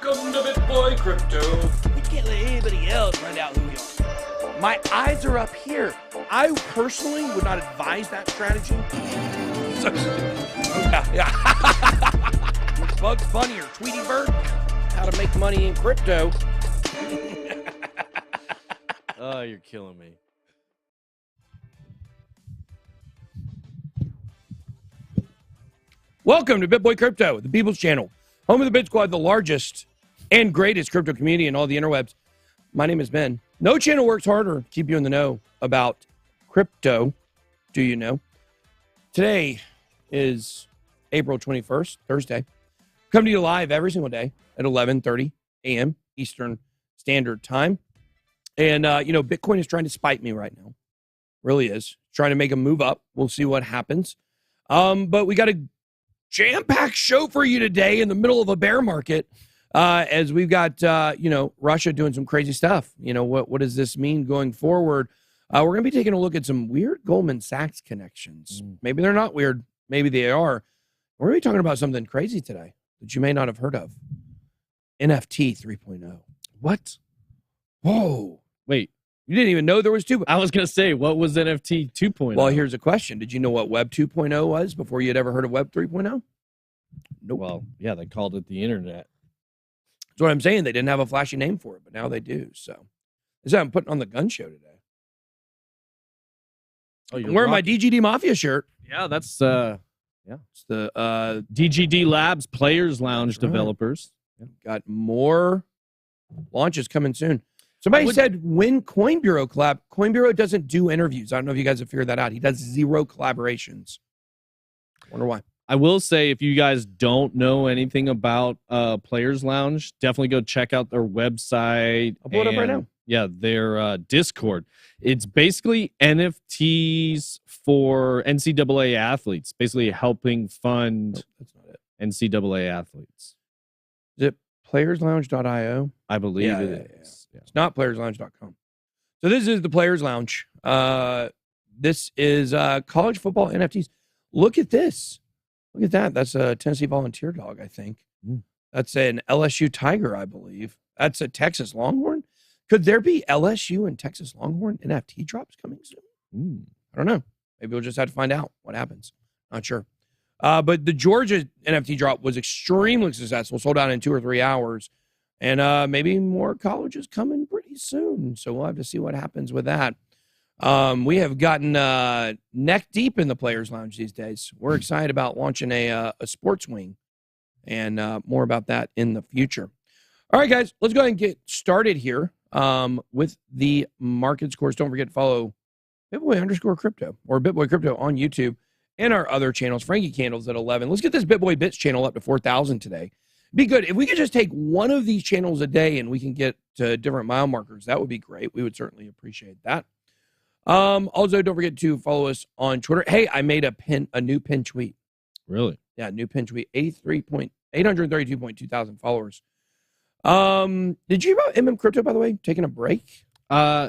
Welcome to BitBoy Crypto. We can't let anybody else find out who we are. My eyes are up here. I personally would not advise that strategy. Bugs Bunny or Tweety Bird, how to make money in crypto. Oh, you're killing me. Welcome to BitBoy Crypto, the People's Channel, home of the BitSquad, the largest and greatest crypto community in all the interwebs. My name is Ben. No channel works harder to keep you in the know about crypto. Do you know? Today is April 21st, Thursday. Come to you live every single day at 11:30 a.m. Eastern Standard Time. And, Bitcoin is trying to spite me right now. Really is. Trying to make a move up. We'll see what happens. But we got a jam-packed show for you today in the middle of a bear market, as we've got, Russia doing some crazy stuff. What does this mean going forward? We're going to be taking a look at some weird Goldman Sachs connections. Maybe they're not weird. Maybe they are. We're going to be talking about something crazy today that you may not have heard of. NFT 3.0. What? Whoa. Wait. You didn't even know there was two. I was going to say, what was NFT 2.0? Well, here's a question. Did you know what Web 2.0 was before you had ever heard of Web 3.0? Nope. Well, yeah, they called it the internet. That's what I'm saying. They didn't have a flashy name for it, but now they do. So this is how I'm putting on the gun show today. Oh, I'm wearing my DGD Mafia shirt. Yeah, that's It's the DGD Labs Players Lounge developers. Got more launches coming soon. Somebody said when Coin Bureau collab. Coin Bureau doesn't do interviews. I don't know if you guys have figured that out. He does 0 collaborations. Wonder why. I will say, if you guys don't know anything about Players Lounge, definitely go check out their website. I'll pull it up right now. Yeah, their Discord. It's basically NFTs for NCAA athletes, basically helping fund that's not it. NCAA athletes. Is it playerslounge.io? I believe it is. Yeah. It's not playerslounge.com. So this is the Players Lounge. This is college football NFTs. Look at this. Look at that. That's a Tennessee Volunteer dog, I think. That's an LSU Tiger, I believe. That's a Texas Longhorn. Could there be LSU and Texas Longhorn NFT drops coming soon? I don't know. Maybe we'll just have to find out what happens. Not sure. But the Georgia NFT drop was extremely successful. Sold out in 2 or 3 hours. And maybe more colleges coming pretty soon. So we'll have to see what happens with that. We have gotten neck deep in the Players Lounge these days. We're excited about launching a sports wing. And more about that in the future. All right, guys. Let's go ahead and get started here. With the markets course. Don't forget to follow BitBoy_crypto or BitBoy Crypto on YouTube and our other channels. Frankie Candles at 11. Let's get this BitBoy Bits channel up to 4,000 today. Be good. If we could just take one of these channels a day and we can get to different mile markers, that would be great. We would certainly appreciate that. Also, don't forget to follow us on Twitter. Hey, I made a new pin tweet. Really? Yeah, new pin tweet. 832.2 thousand followers. Did you hear about MM Crypto, by the way, taking a break?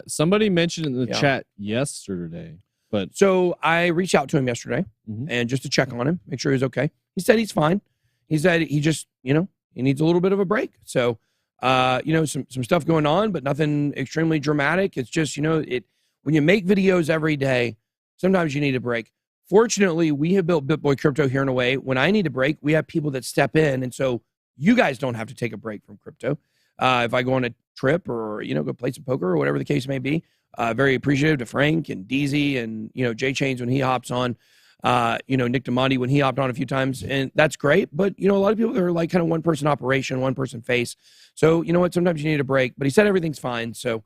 Somebody mentioned in the chat yesterday, but so I reached out to him yesterday and just to check on him, make sure he's okay. He said he's fine. He said he just, he needs a little bit of a break. So, some stuff going on, but nothing extremely dramatic. It's just, when you make videos every day, sometimes you need a break. Fortunately, we have built BitBoy Crypto here in a way. When I need a break, we have people that step in. And so you guys don't have to take a break from crypto. If I go on a trip or, go play some poker or whatever the case may be, very appreciative to Frank and DZ and, Jay Chains when he hops on, Nick DeMonte when he hopped on a few times. And that's great. But, a lot of people are like kind of one person operation, one person face. So, you know what? Sometimes you need a break. But he said everything's fine. So,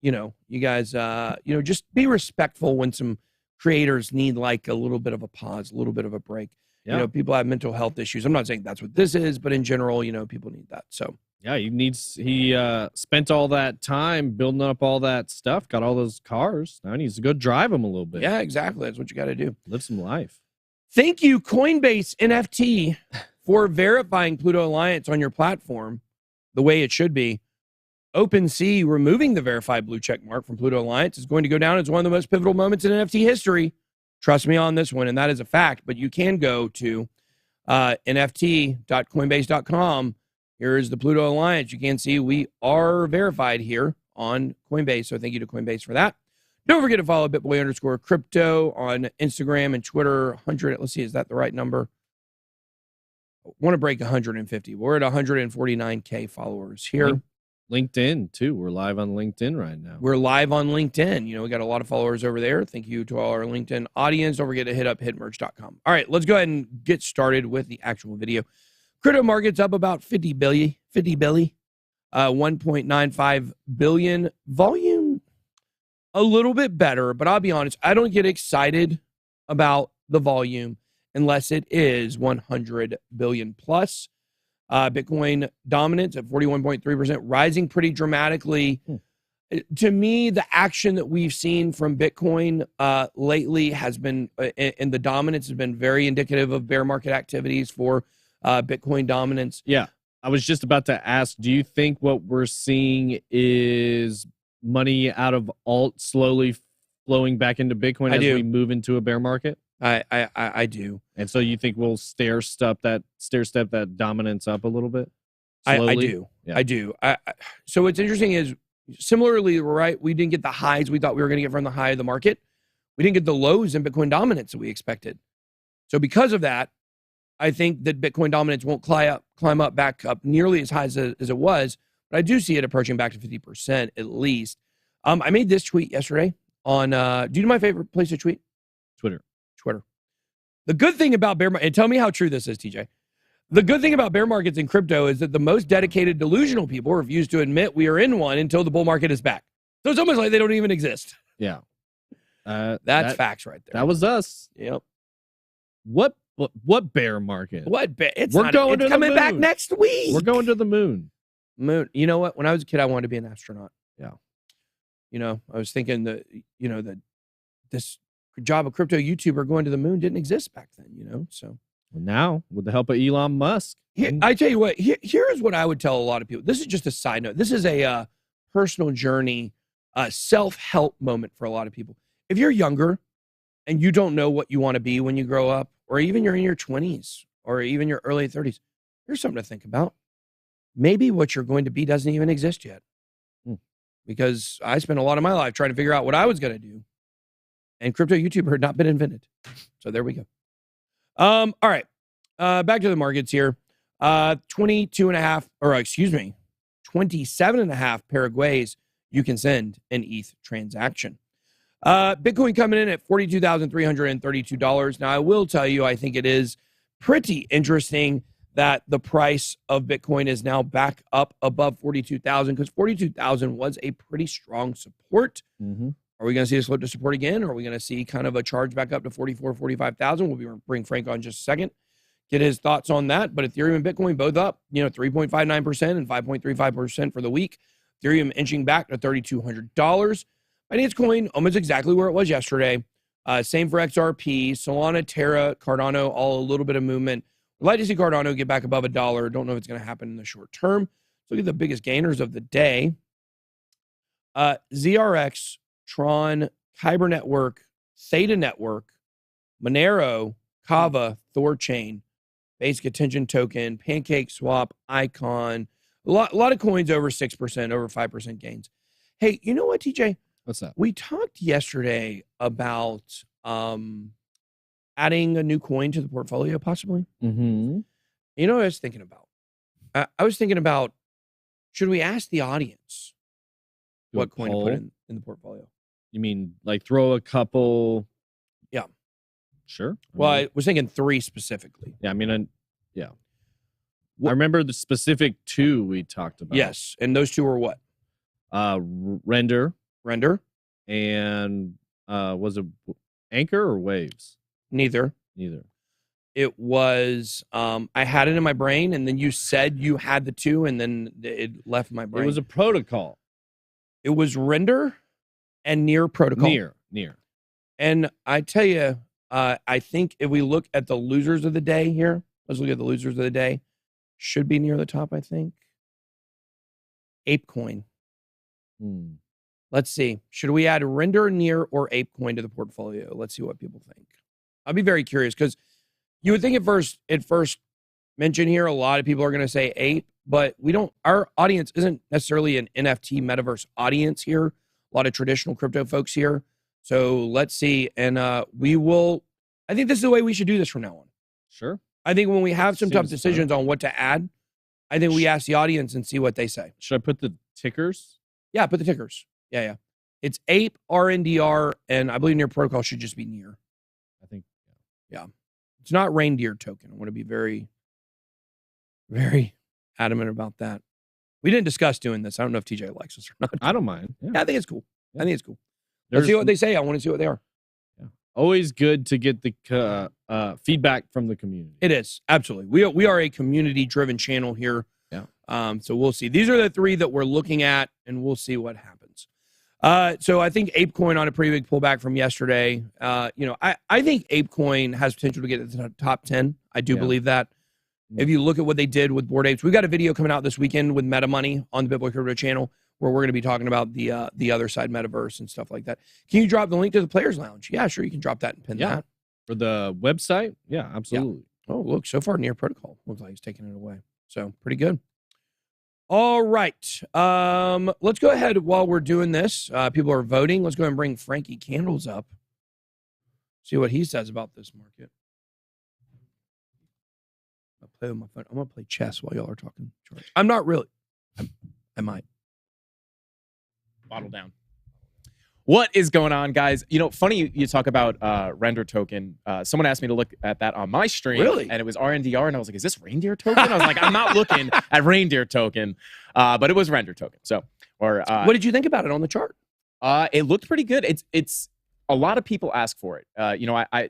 you guys, just be respectful when some creators need like a little bit of a pause, a little bit of a break. Yeah. People have mental health issues. I'm not saying that's what this is, but in general, people need that. So yeah, he spent all that time building up all that stuff, got all those cars. Now he needs to go drive them a little bit. Yeah, exactly. That's what you got to do. Live some life. Thank you, Coinbase NFT, for verifying Pluto Alliance on your platform the way it should be. OpenSea removing the verified blue check mark from Pluto Alliance is going to go down as one of the most pivotal moments in NFT history. Trust me on this one, and that is a fact. But you can go to nft.coinbase.com Here is the Pluto Alliance. You can see we are verified here on Coinbase. So thank you to Coinbase for that. Don't forget to follow BitBoy_crypto on Instagram and Twitter. 100. Let's see, is that the right number? I want to break 150. We're at 149K followers here. LinkedIn too. We're live on LinkedIn right now. We're live on LinkedIn. You know, we got a lot of followers over there. Thank you to all our LinkedIn audience. Don't forget to hit up hitmerch.com. All right, let's go ahead and get started with the actual video. Crypto market's up about 50 billion, 1.95 billion. Volume a little bit better, but I'll be honest, I don't get excited about the volume unless it is 100 billion plus. Bitcoin dominance at 41.3%, rising pretty dramatically. To me, the action that we've seen from Bitcoin lately has been, and the dominance has been very indicative of bear market activities for Bitcoin dominance. Yeah, I was just about to ask, do you think what we're seeing is money out of alt slowly flowing back into Bitcoin as we move into a bear market? I do. And so you think we'll stair step that dominance up a little bit? Slowly? I do. Yeah. I do. So what's interesting is, similarly, right, we didn't get the highs we thought we were going to get from the high of the market. We didn't get the lows in Bitcoin dominance that we expected. So because of that, I think that Bitcoin dominance won't climb up back up nearly as high as it was, but I do see it approaching back to 50% at least. I made this tweet yesterday on, do you know my favorite place to tweet? Twitter. The good thing about bear market, and tell me how true this is, TJ. The good thing about bear markets in crypto is that the most dedicated delusional people refuse to admit we are in one until the bull market is back. So it's almost like they don't even exist. Yeah. That's facts right there. That was us. Yep. What bear market? It's coming back next week. We're going to the moon. You know what? When I was a kid, I wanted to be an astronaut. Yeah. You know, I was thinking that, this job of crypto YouTuber going to the moon didn't exist back then, so. Well, now, with the help of Elon Musk. I tell you what, here's what I would tell a lot of people. This is just a side note. This is a personal journey, self-help moment for a lot of people. If you're younger and you don't know what you want to be when you grow up, or even you're in your 20s or even your early 30s, here's something to think about. Maybe what you're going to be doesn't even exist yet. Because I spent a lot of my life trying to figure out what I was going to do. And crypto YouTuber had not been invented. So there we go. All right. Back to the markets here. 27.5 Paraguays you can send an ETH transaction. Bitcoin coming in at $42,332. Now, I will tell you, I think it is pretty interesting that the price of Bitcoin is now back up above 42,000, because 42,000 was a pretty strong support. Mm-hmm. Are we going to see a slope to support again? Or are we going to see kind of a charge back up to 44, 45,000? We'll bring Frank on just a second, get his thoughts on that. But Ethereum and Bitcoin both up, 3.59% and 5.35% for the week. Ethereum inching back to $3,200. Binance Coin almost exactly where it was yesterday. Same for XRP, Solana, Terra, Cardano, all a little bit of movement. We'd like to see Cardano get back above $1. Don't know if it's going to happen in the short term. Let's look at the biggest gainers of the day. ZRX, Tron, Kyber Network, Theta Network, Monero, Kava, Thorchain, Basic Attention Token, Pancake Swap, Icon. A lot of coins over 6%, over 5% gains. Hey, you know what, TJ? What's that? We talked yesterday about adding a new coin to the portfolio, possibly. Mm-hmm. You know what I was thinking about? I was thinking about, should we ask the audience what coin to put in the portfolio? You mean like throw a couple? Yeah. Sure. Well, I was thinking 3 specifically. Yeah, I mean, yeah. I remember the specific 2 we talked about. Yes, and those 2 were what? Render, and was it Anchor or Waves? Neither. It was, I had it in my brain, and then you said you had the 2, and then it left my brain. It was a protocol. It was Render and Near Protocol. Near. And I tell you, I think if we look at the losers of the day here, let's look at the losers of the day. Should be near the top, I think. ApeCoin. Let's see. Should we add Render, Near, or ApeCoin to the portfolio? Let's see what people think. I'll be very curious, because you would think at first mention here, a lot of people are going to say ape, but our audience isn't necessarily an NFT metaverse audience here. A lot of traditional crypto folks here. So let's see. And I think this is the way we should do this from now on. Sure. I think when we have some tough decisions on what to add, I think we ask the audience and see what they say. Should I put the tickers? Yeah, put the tickers. Yeah. It's ape, RNDR, and I believe near protocol should just be near. I think. Yeah. It's not reindeer token. I want to be very, very adamant about that. We didn't discuss doing this. I don't know if TJ likes this or not. I don't mind. Yeah, I think it's cool. I think it's cool. Let's see what they say. I want to see what they are. Yeah. Always good to get the feedback from the community. It is. Absolutely. We are a community-driven channel here. Yeah. So we'll see. These are the three that we're looking at, and we'll see what happens. So I think ApeCoin on a pretty big pullback from yesterday. I think ApeCoin has potential to get to the top 10. I do believe that. If you look at what they did with Bored Apes, we've got a video coming out this weekend with Meta Money on the BitBoy Crypto channel where we're going to be talking about the other side metaverse and stuff like that. Can you drop the link to the Players Lounge? Yeah, sure. You can drop that and pin that. For the website? Yeah, absolutely. Yeah. Oh, look, so far near protocol. Looks like he's taking it away. So pretty good. All right. Let's go ahead while we're doing this. People are voting. Let's go ahead and bring Frankie Candles up. See what he says about this market. I'll play with my phone. I'm going to play chess while y'all are talking charts. I'm not really. I might. Bottle down. What is going on, guys? Funny you talk about render token. Someone asked me to look at that on my stream. Really? And it was RNDR, and I was like, is this reindeer token? I was like, I'm not looking at reindeer token, but it was render token. So, what did you think about it on the chart? It looked pretty good. It's a lot of people ask for it.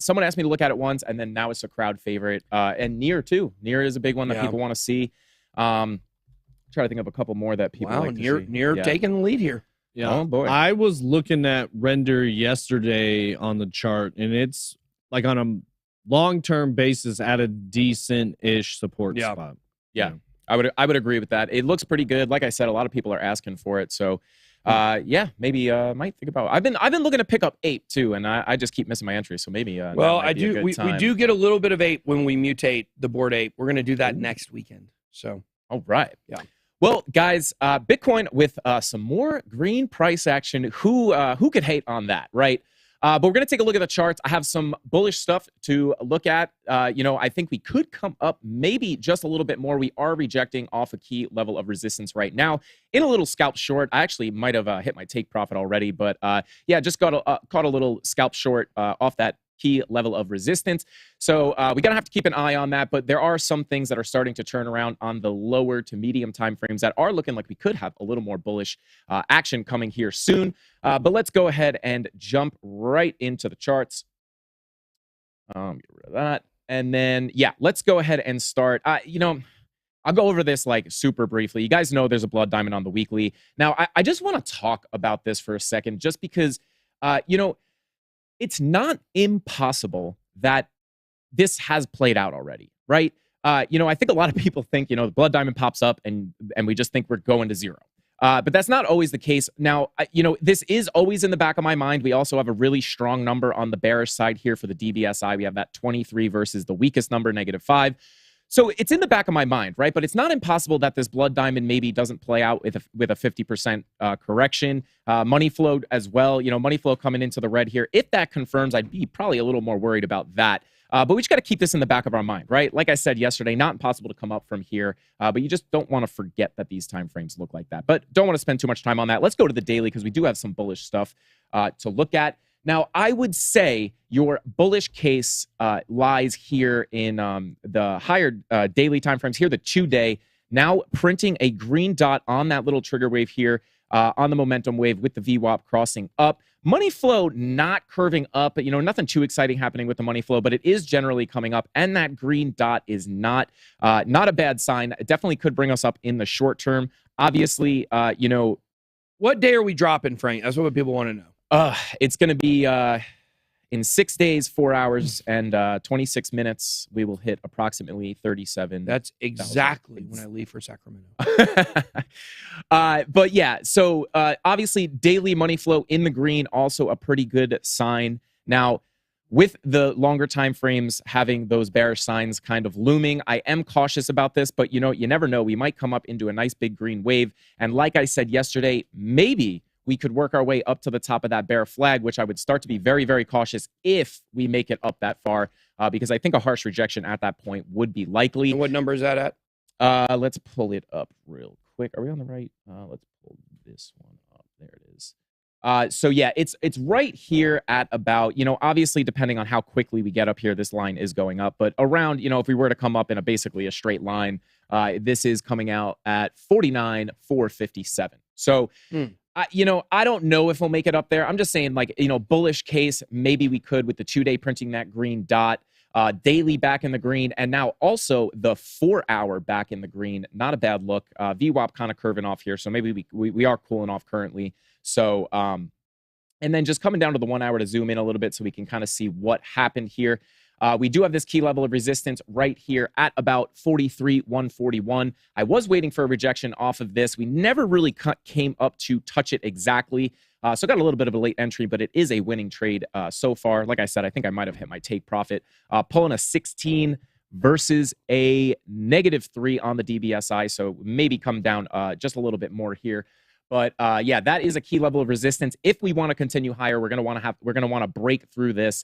Someone asked me to look at it once, and then now it's a crowd favorite. And Near too. Near is a big one that people want to see. Try to think of a couple more that people like to see. Near taking the lead here. Yeah. Oh boy. I was looking at render yesterday on the chart, and it's like on a long-term basis at a decent-ish support spot. Yeah. I would agree with that. It looks pretty good. Like I said, a lot of people are asking for it. So maybe might think about it. I've been looking to pick up Ape too, and I just keep missing my entry. So maybe we do get a little bit of Ape when we mutate the Bored Ape. We're gonna do that next weekend. So all right. Yeah. Well, guys, Bitcoin with some more green price action. Who could hate on that, right? But we're going to take a look at the charts. I have some bullish stuff to look at. I think we could come up maybe just a little bit more. We are rejecting off a key level of resistance right now in a little scalp short. I actually might have hit my take profit already, but just caught a little scalp short off that key level of resistance. So we're going to have to keep an eye on that, but there are some things that are starting to turn around on the lower to medium time frames that are looking like we could have a little more bullish action coming here soon. But let's go ahead and jump right into the charts. Get rid of that. And then, let's go ahead and start. I'll go over this like super briefly. You guys know there's a blood diamond on the weekly. Now, I just want to talk about this for a second, just because, it's not impossible that this has played out already, right? I think a lot of people think, the blood diamond pops up and we just think we're going to zero. But that's not always the case. Now, this is always in the back of my mind. We also have a really strong number on the bearish side here for the DBSI. We have that 23 versus the weakest number, -5. So it's in the back of my mind, right? But it's not impossible that this blood diamond maybe doesn't play out with a 50% correction. Money flow as well. Money flow coming into the red here. If that confirms, I'd be probably a little more worried about that. But we just got to keep this in the back of our mind, right? Like I said yesterday, not impossible to come up from here, but you just don't want to forget that these time frames look like that. But don't want to spend too much time on that. Let's go to the daily because we do have some bullish stuff to look at. Now, I would say your bullish case lies here in the higher daily timeframes here, the 2-day, now printing a green dot on that little trigger wave here on the momentum wave with the VWAP crossing up. Money flow not curving up, nothing too exciting happening with the money flow, but it is generally coming up, and that green dot is not a bad sign. It definitely could bring us up in the short term. Obviously, what day are we dropping, Frank? That's what people want to know. It's going to be in 6 days, 4 hours, and 26 minutes. We will hit approximately 37. That's exactly when I leave for Sacramento. But yeah, so obviously daily money flow in the green, also a pretty good sign. Now, with the longer time frames having those bearish signs kind of looming, I am cautious about this, but you never know. We might come up into a nice big green wave. And like I said yesterday, maybe we could work our way up to the top of that bear flag, which I would start to be very, very cautious if we make it up that far, because I think a harsh rejection at that point would be likely. And what number is that at? Let's pull it up real quick. Are we on the right? Let's pull this one up. There it is. So yeah, it's right here at about, obviously depending on how quickly we get up here, this line is going up, but around, if we were to come up in basically a straight line, this is coming out at 49,457. So, I don't know if we'll make it up there. I'm just saying, like, bullish case, maybe we could with the 2-day printing that green dot, daily back in the green, and now also the 4-hour back in the green. Not a bad look. VWAP kind of curving off here, so maybe we are cooling off currently. So, and then just coming down to the 1 hour to zoom in a little bit so we can kind of see what happened here. We do have this key level of resistance right here at about 43,141. I was waiting for a rejection off of this. We never really came up to touch it exactly. So got a little bit of a late entry, but it is a winning trade so far. Like I said, I think I might have hit my take profit. Pulling a 16 versus a -3 on the DBSI. So maybe come down just a little bit more here. But yeah, that is a key level of resistance. If we want to continue higher, we're going to want to break through this,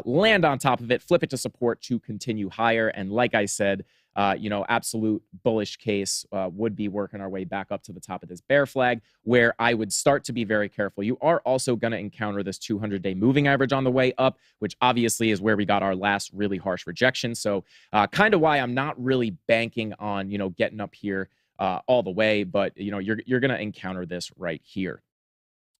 land on top of it, flip it to support to continue higher. And like I said, absolute bullish case would be working our way back up to the top of this bear flag, where I would start to be very careful. You are also going to encounter this 200-day moving average on the way up, which obviously is where we got our last really harsh rejection. So kind of why I'm not really banking on, getting up here all the way, but you're going to encounter this right here.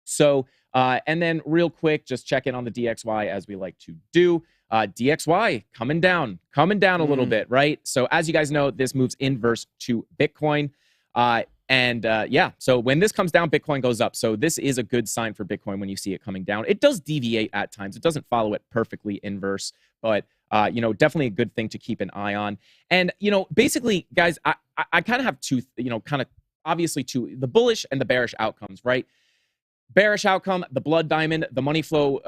So, and then real quick, just check in on the DXY as we like to do. DXY coming down a little bit, right? So as you guys know, this moves inverse to Bitcoin. Yeah, so when this comes down, Bitcoin goes up. So this is a good sign for Bitcoin when you see it coming down. It does deviate at times. It doesn't follow it perfectly inverse, but definitely a good thing to keep an eye on. And, basically, guys, I kind of have two, obviously two, the bullish and the bearish outcomes, right? Bearish outcome, the blood diamond, the money flow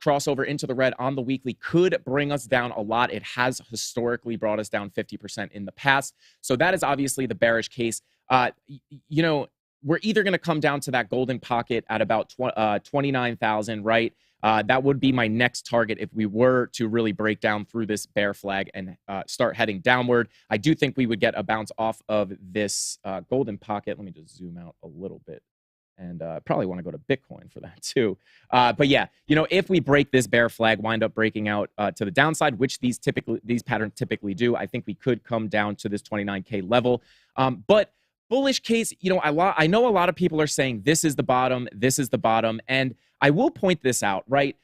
crossover into the red on the weekly could bring us down a lot. It has historically brought us down 50% in the past. So that is obviously the bearish case. We're either going to come down to that golden pocket at about 29,000, right? That would be my next target if we were to really break down through this bear flag and start heading downward. I do think we would get a bounce off of this golden pocket. Let me just zoom out a little bit. And probably want to go to Bitcoin for that too. But yeah, if we break this bear flag, wind up breaking out to the downside, which these patterns typically do, I think we could come down to this 29K level. But bullish case, I know a lot of people are saying this is the bottom, and I will point this out, right?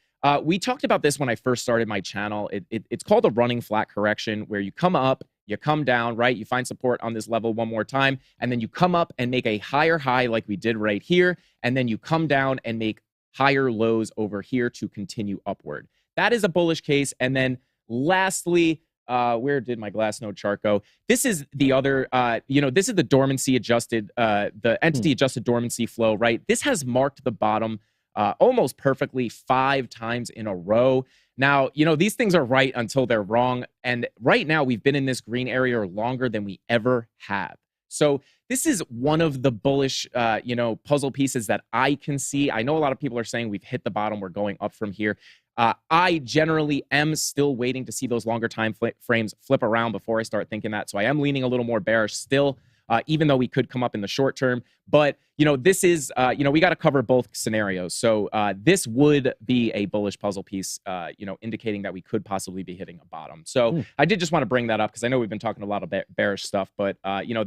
We talked about this when I first started my channel. It's called a running flat correction, where you come up, you come down, right? You find support on this level one more time, and then you come up and make a higher high like we did right here, and then you come down and make higher lows over here to continue upward. That is a bullish case. And then lastly, where did my Glassnode chart go? This is the other, this is the dormancy adjusted, the entity adjusted dormancy flow, right? This has marked the bottom almost perfectly 5 times in a row. Now, these things are right until they're wrong. And right now we've been in this green area longer than we ever have. So this is one of the bullish, puzzle pieces that I can see. I know a lot of people are saying we've hit the bottom. We're going up from here. I generally am still waiting to see those longer time frames flip around before I start thinking that. So I am leaning a little more bearish still, even though we could come up in the short term. But, this is, we got to cover both scenarios. So this would be a bullish puzzle piece, indicating that we could possibly be hitting a bottom. So I did just want to bring that up because I know we've been talking a lot of bearish stuff, but,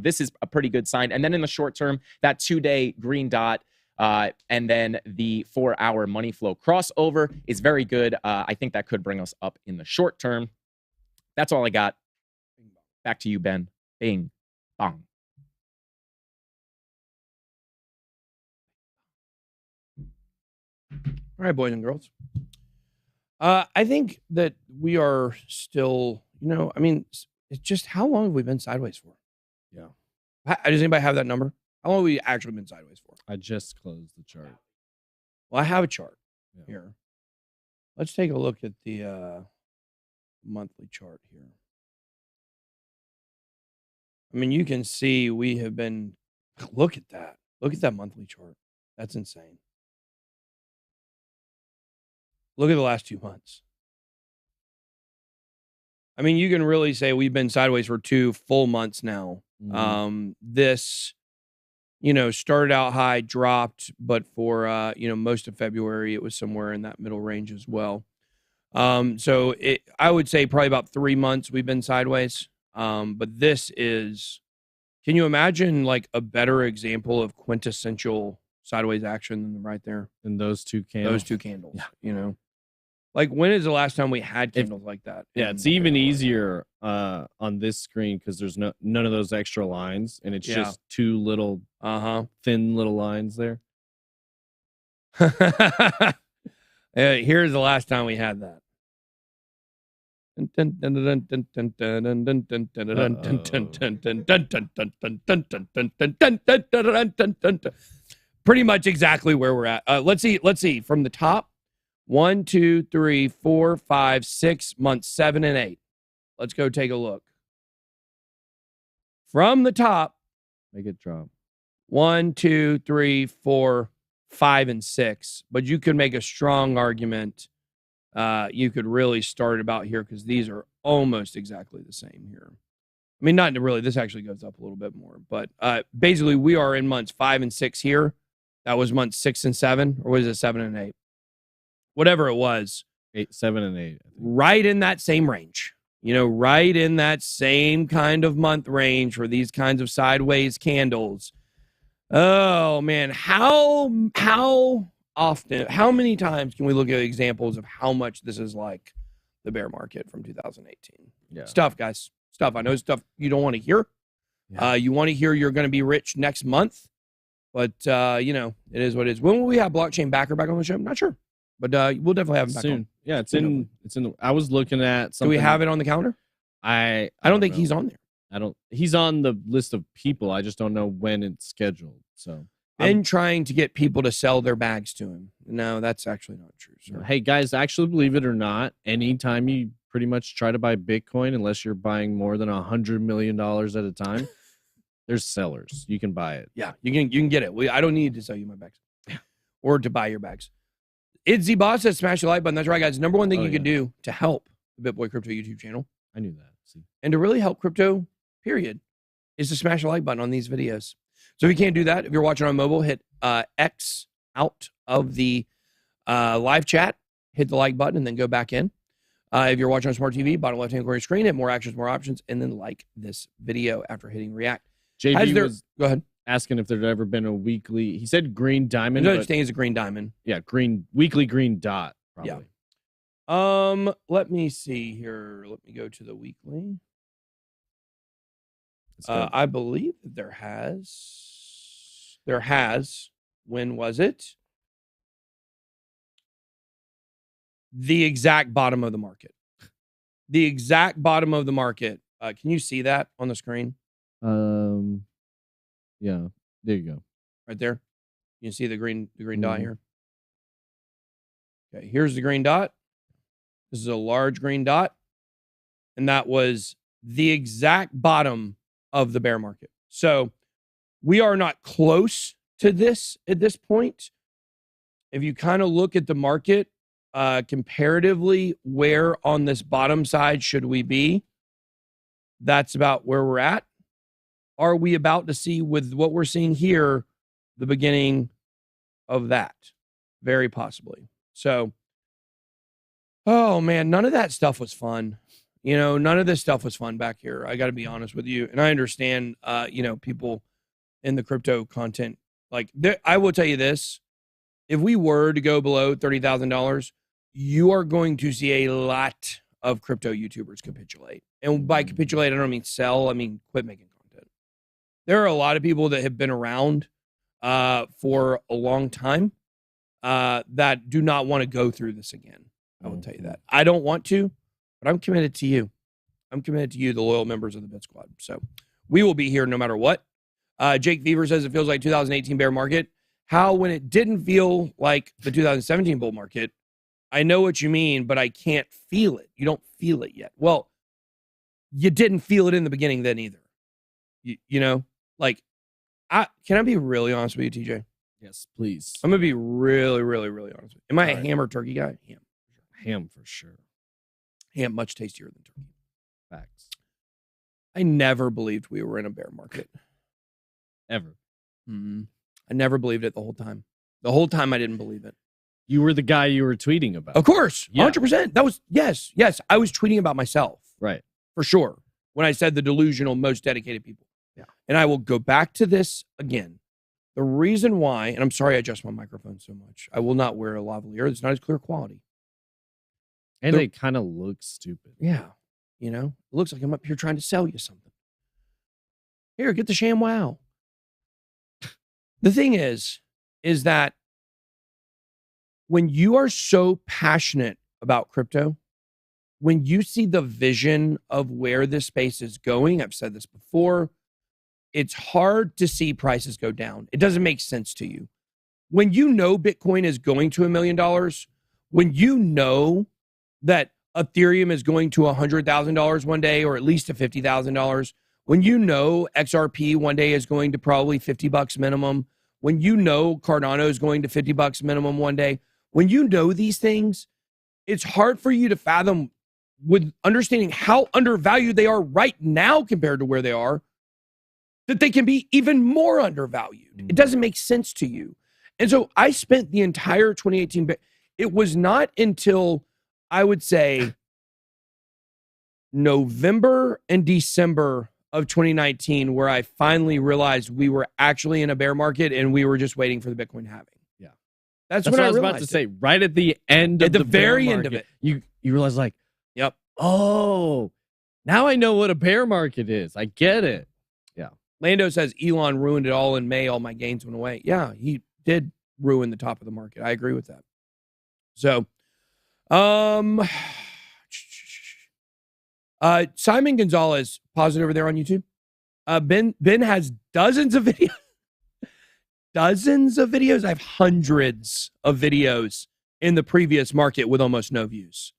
this is a pretty good sign. And then in the short term, that 2-day green dot, and then the 4-hour money flow crossover is very good. I think that could bring us up in the short term. That's all I got. Back to you, Ben. Bing, bong. All right, boys and girls. I think that we are still, it's just how long have we been sideways for? Yeah. Does anybody have that number? How long have we actually been sideways for? I just closed the chart. Well, I have a chart here. Let's take a look at the monthly chart here. I mean, you can see we have been, look at that. Look at that monthly chart. That's insane. Look at the last 2 months. I mean, you can really say we've been sideways for 2 full months now. This, started out high, dropped, but for, most of February, it was somewhere in that middle range as well. So I would say probably about 3 months we've been sideways. But this is, can you imagine like a better example of quintessential sideways action than right there? And those 2 candles. Those 2 candles, Like, when is the last time we had candles like that? Yeah, it's even easier on this screen because there's none of those extra lines, and it's just 2 little thin little lines there. Here's the last time we had that. Pretty much exactly where we're at. Let's see from the top. 1, 2, 3, 4, 5, 6 months, 7 and 8. Let's go take a look. From the top, make it drop. 1, 2, 3, 4, 5, and 6. But you could make a strong argument. You could really start about here because these are almost exactly the same here. I mean, not really. This actually goes up a little bit more. But basically, we are in months 5 and 6 here. That was months 6 and 7, or was it 7 and 8? Whatever it was. 8, 7, and 8. Right in that same range. Right in that same kind of month range for these kinds of sideways candles. Oh, man. How often, how many times can we look at examples of how much this is like the bear market from 2018? Yeah. Stuff, guys. Stuff. I know stuff you don't want to hear. Yeah. You want to hear you're going to be rich next month. But, it is what it is. When will we have blockchain backer back on the show? I'm not sure. But we'll definitely have him back soon. on. Yeah, it's in. I was looking at something. Do we have it on the calendar? I don't think he's on there. He's on the list of people. I just don't know when it's scheduled. So been trying to get people to sell their bags to him. No, that's actually not true, sir. Hey guys, actually, believe it or not, anytime you pretty much try to buy Bitcoin, unless you're buying more than $100 million at a time, there's sellers. You can buy it. Yeah, you can get it. I don't need to sell you my bags or to buy your bags. It's the boss says smash the like button. That's right, guys. Number one thing you can do to help the BitBoy Crypto YouTube channel. I knew that. See? And to really help crypto, period, is to smash the like button on these videos. So if you can't do that, if you're watching on mobile, hit X out of the live chat, hit the like button, and then go back in. If you're watching on smart TV, bottom left-hand corner of your screen, hit more actions, more options, and then like this video after hitting react. JB was go ahead. Asking if there'd ever been a weekly. He said green diamond. No such thing as a green diamond. Yeah, weekly green dot. Probably. Yeah. Let me see here. Let me go to the weekly. I believe that there has. When was it? The exact bottom of the market. The exact bottom of the market. Can you see that on the screen? Yeah, there you go. Right there. You can see the green dot here. Okay, here's the green dot. This is a large green dot. And that was the exact bottom of the bear market. So we are not close to this at this point. If you kind of look at the market comparatively, where on this bottom side should we be? That's about where we're at. Are we about to see, with what we're seeing here, the beginning of that? Very possibly. So, oh man, none of that stuff was fun. None of this stuff was fun back here. I got to be honest with you. And I understand, people in the crypto content, I will tell you this. If we were to go below $30,000, you are going to see a lot of crypto YouTubers capitulate. And by capitulate, I don't mean sell. I mean quit making content. There are a lot of people that have been around for a long time that do not want to go through this again. I will tell you that. I don't want to, but I'm committed to you. I'm committed to you, the loyal members of the BitSquad. So we will be here no matter what. Jake Fever says it feels like 2018 bear market. How, when it didn't feel like the 2017 bull market, I know what you mean, but I can't feel it. You don't feel it yet. Well, you didn't feel it in the beginning then either. You know, like, can I be really honest with you, TJ? Yes, please. I'm going to be really, really, really honest with you. Am I a right. ham or turkey guy? Ham. Ham for sure. Ham, much tastier than turkey. Facts. I never believed we were in a bear market. Ever. I never believed it the whole time. The whole time I didn't believe it. You were the guy you were tweeting about. Of course. Yeah. 100%. That was, yes. I was tweeting about myself. Right. For sure. When I said the delusional, most dedicated people. Yeah. And I will go back to this again. The reason why, and I'm sorry I adjust my microphone so much. I will not wear a lavalier. It's not as clear quality. And it kind of looks stupid. Yeah. You know, it looks like I'm up here trying to sell you something. Here, get the sham wow. The thing is that when you are so passionate about crypto, when you see the vision of where this space is going, I've said this before, it's hard to see prices go down. It doesn't make sense to you. When you know Bitcoin is going to $1 million, when you know that Ethereum is going to $100,000 one day, or at least to $50,000, when you know XRP one day is going to probably $50 minimum, when you know Cardano is going to $50 minimum one day, when you know these things, it's hard for you to fathom, with understanding how undervalued they are right now compared to where they are, that they can be even more undervalued. It doesn't make sense to you. And so I spent the entire 2018, it was not until, I would say, November and December of 2019 where I finally realized we were actually in a bear market and we were just waiting for the Bitcoin halving. Yeah. That's what when I was about realized to say. Right at the end of the the bear very market, end of it. You realize, like, yep. Oh, now I know what a bear market is. I get it. Yeah. Lando says Elon ruined it all in May. All my gains went away. Yeah, he did ruin the top of the market. I agree with that. So, Simon Gonzalez, pause it over there on YouTube. Ben has dozens of videos. Dozens of videos. I have hundreds of videos in the previous market with almost no views.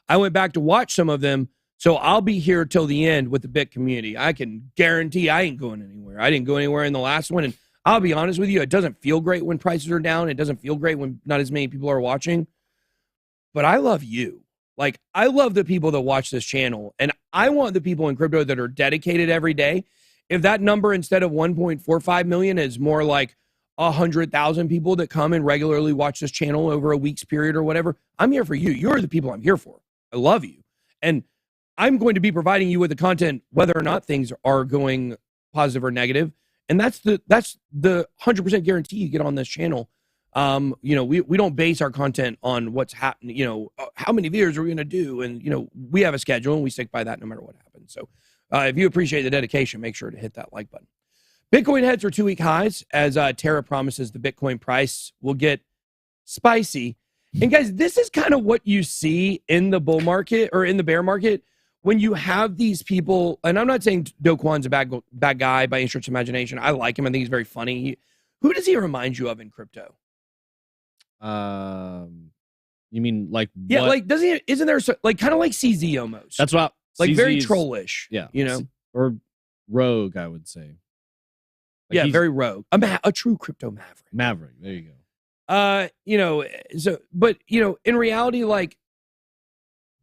I went back to watch some of them, so I'll be here till the end with the Bit community. I can guarantee I ain't going anywhere. I didn't go anywhere in the last one, and I'll be honest with you, it doesn't feel great when prices are down. It doesn't feel great when not as many people are watching. But I love you. Like, I love the people that watch this channel, and I want the people in crypto that are dedicated every day. If that number instead of 1.45 million is more like 100,000 people that come and regularly watch this channel over a week's period or whatever, I'm here for you. You're the people I'm here for. I love you. And I'm going to be providing you with the content, whether or not things are going positive or negative. And that's the 100% guarantee you get on this channel. You know, we don't base our content on what's happening, you know, how many videos are we going to do? And, you know, we have a schedule and we stick by that no matter what happens. So if you appreciate the dedication, make sure to hit that like button. Bitcoin heads for 2-week highs as Terra promises the Bitcoin price will get spicy. And guys, this is kind of what you see in the bull market or in the bear market when you have these people. And I'm not saying Do Kwon's a bad guy by any stretch of imagination. I like him. I think he's very funny. Who does he remind you of in crypto? You mean like yeah, what? like doesn't he? Isn't there like kind of like CZ almost? That's what like very CZ is, trollish. Yeah, you know, or rogue, I would say. Like yeah, very rogue. A true crypto maverick. Maverick. There you go. You know, so, but, you know, in reality, like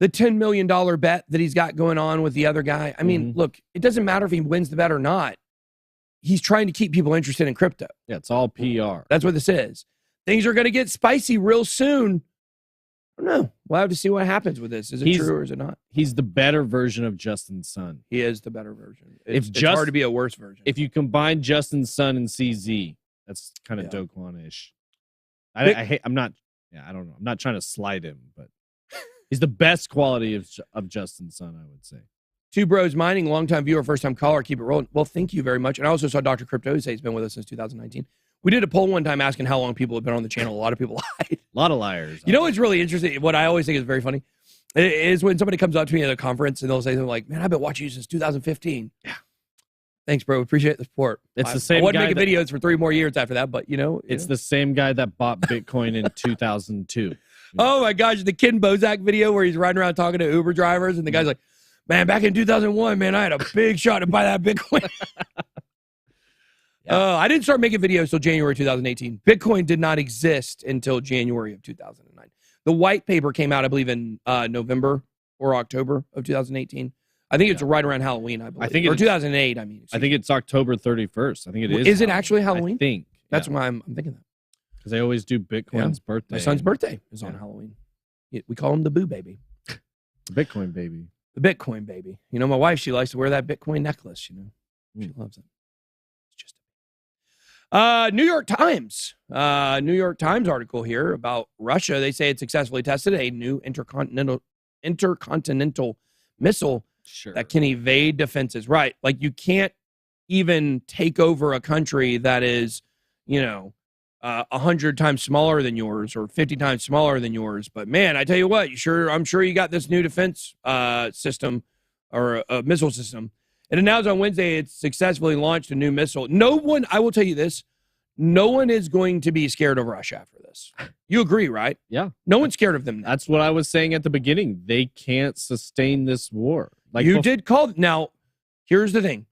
the $10 million bet that he's got going on with the other guy, I mean, look, it doesn't matter if he wins the bet or not. He's trying to keep people interested in crypto. Yeah, it's all PR. That's what this is. Things are going to get spicy real soon. I don't know. We'll have to see what happens with this. Is it true or is it not? He's the better version of Justin Sun. He is the better version. It's hard to be a worse version. If you combine Justin Sun and CZ, that's kind of Do Kwon-ish. I'm not trying to slide him, but he's the best quality of Justin Sun, I would say. Two Bros Mining, longtime viewer, first-time caller. Keep it rolling. Well, thank you very much. And I also saw Dr. Crypto say he's been with us since 2019. We did a poll one time asking how long people have been on the channel. A lot of people lied. A lot of liars. You know what's really interesting? What I always think is very funny is when somebody comes up to me at a conference and they'll say something like, man, I've been watching you since 2015. Yeah. Thanks, bro. Appreciate the support. It's the same guy. I wasn't making videos for 3 more years after that, but, you know. It's the same guy that bought Bitcoin in 2002. Oh my gosh, the Ken Bozak video where he's riding around talking to Uber drivers, and the guy's like, "Man, back in 2001, man, I had a big shot to buy that Bitcoin." I didn't start making videos till January 2018. Bitcoin did not exist until January of 2009. The white paper came out, I believe, in November or October of 2018. I think it's right around Halloween, I believe. I think or 2008, I mean. I think it's October 31st. I think it is. Is it actually Halloween? I think. That's why I'm thinking that. Because they always do Bitcoin's birthday. My son's birthday is on Halloween. We call him the Boo Baby. The Bitcoin baby. The Bitcoin baby. You know, my wife, she likes to wear that Bitcoin necklace, you know. She loves it. It's just New York Times. New York Times article here about Russia. They say it successfully tested a new intercontinental missile that can evade defenses. Right. Like you can't even take over a country that is, 100 times smaller than yours or 50 times smaller than yours. But man, I tell you what, I'm sure you got this new defense system or a missile system. It announced on Wednesday it successfully launched a new missile. No one, I will tell you this, no one is going to be scared of Russia after this. You agree, right? Yeah. No one's scared of them now. That's what I was saying at the beginning. They can't sustain this war. Like you did call. Now, here's the thing.